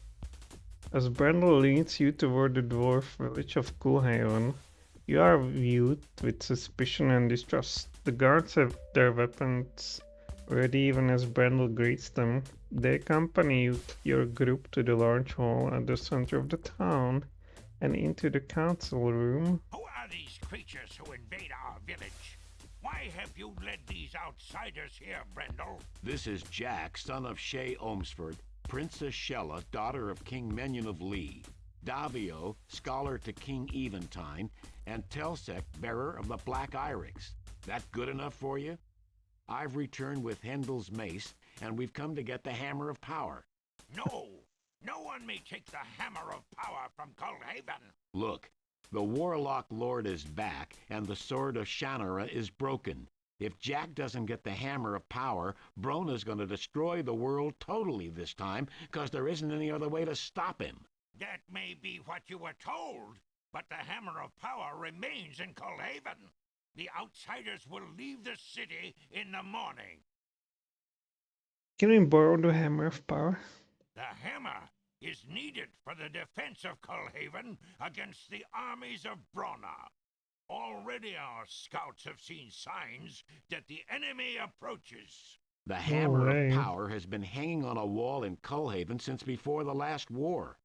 As Brendel leads you toward the dwarf village of Coolhaven, you are viewed with suspicion and distrust. The guards have their weapons ready even as Brendel greets them. They accompany your group to the large hall at the center of the town and into the council room. Who are these creatures who invade our village? Why have you led these outsiders here, Brendel? This is Jak, son of Shea Ohmsford, Princess Shella, daughter of King Menyon of Lee, Davio, scholar to King Eventide, and Telsec, bearer of the Black Iryx. That good enough for you? I've returned with Hendel's mace, and we've come to get the Hammer of Power. No! No one may take the Hammer of Power from Coldhaven! Look, the Warlock Lord is back, and the Sword of Shannara is broken. If Jak doesn't get the Hammer of Power, Brona's gonna destroy the world totally this time, 'cause there isn't any other way to stop him. That may be what you were told, but the Hammer of Power remains in Coldhaven. The outsiders will leave the city in the morning. Can we borrow the Hammer of Power? The hammer is needed for the defense of Coldhaven against the armies of Bronna. Already our scouts have seen signs that the enemy approaches. The Hammer of Power has been hanging on a wall in Coldhaven since before the last war.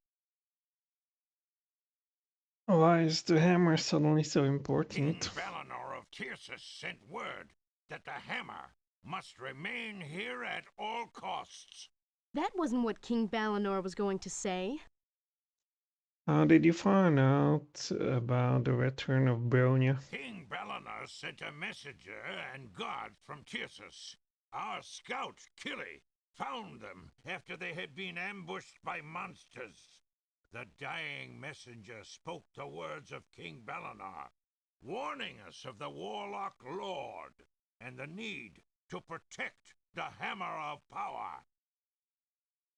Why is the hammer suddenly so important? King Valinor of Tirsus sent word that the hammer must remain here at all costs. That wasn't what King Balinor was going to say. How did you find out about the return of Bronya? King Balinor sent a messenger and guard from Tirsus. Our scout, Killy, found them after they had been ambushed by monsters. The dying messenger spoke the words of King Balinor, warning us of the Warlock Lord and the need to protect the Hammer of Power.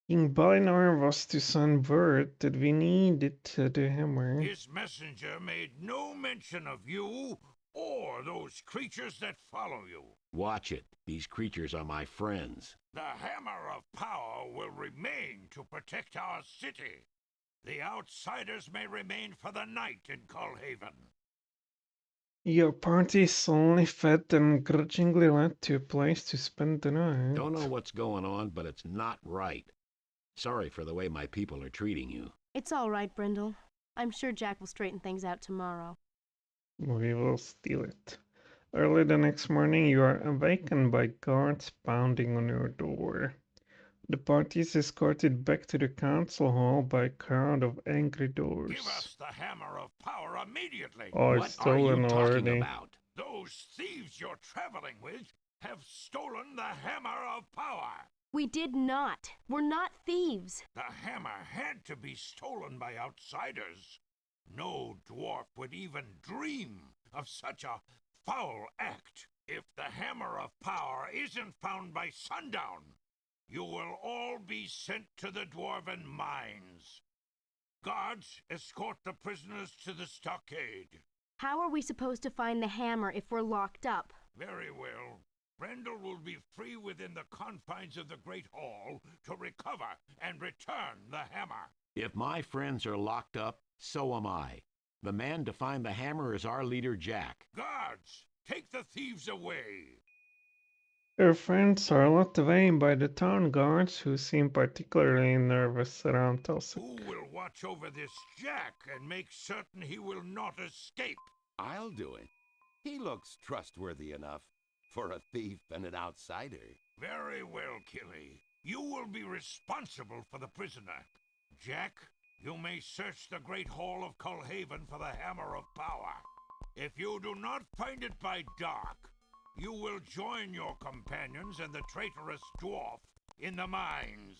King Balinor was to send word that we needed the hammer. His messenger made no mention of you or those creatures that follow you. Watch it. These creatures are my friends. The Hammer of Power will remain to protect our city. The outsiders may remain for the night in Coldhaven. Your party is only fed and grudgingly led to a place to spend the night. Don't know what's going on, but it's not right. Sorry for the way my people are treating you. It's all right, Brendel. I'm sure Jak will straighten things out tomorrow. We will steal it. Early the next morning, you are awakened by guards pounding on your door. The party is escorted back to the council hall by a crowd of angry doors. Give us the Hammer of Power immediately. Oh, what it's stolen are you already. talking about? Those thieves you're traveling with have stolen the Hammer of Power. We did not. We're not thieves. The hammer had to be stolen by outsiders. No dwarf would even dream of such a foul act. If the Hammer of Power isn't found by sundown, you will all be sent to the dwarven mines. Guards, escort the prisoners to the stockade. How are we supposed to find the hammer if we're locked up? Very well. Brendel will be free within the confines of the Great Hall to recover and return the hammer. If my friends are locked up, so am I. The man to find the hammer is our leader, Jak. Guards, take the thieves away. Your friends are locked away by the town guards, who seem particularly nervous around Telsec. Who will watch over this Jak and make certain he will not escape? I'll do it. He looks trustworthy enough for a thief and an outsider. Very well, Killy. You will be responsible for the prisoner. Jak, you may search the Great Hall of Cullhaven for the Hammer of Power. If you do not find it by dark, you will join your companions and the traitorous dwarf in the mines.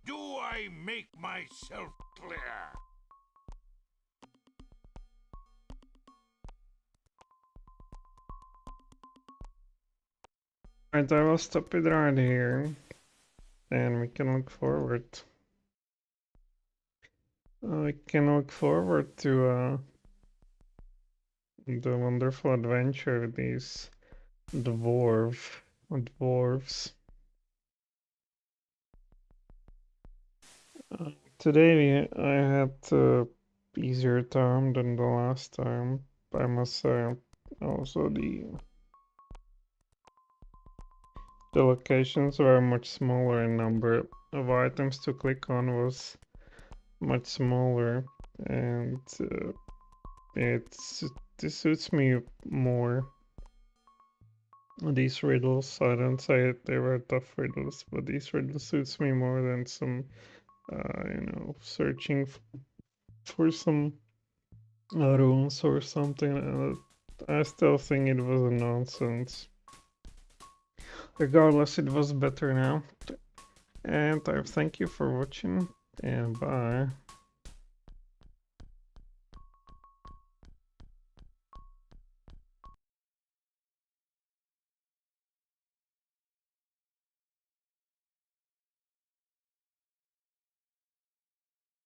Do I make myself clear? Alright, I will stop it right here, and we can look forward. We can look forward to the wonderful adventure of these dwarves. Today I had easier time than the last time. I must say, also the locations were much smaller in number of items to click on was much smaller, and this suits me more. These riddles, I don't say they were tough riddles, but these riddles suits me more than some, searching for some runes or something. I still think it was a nonsense. Regardless, it was better now. And I thank you for watching, and bye.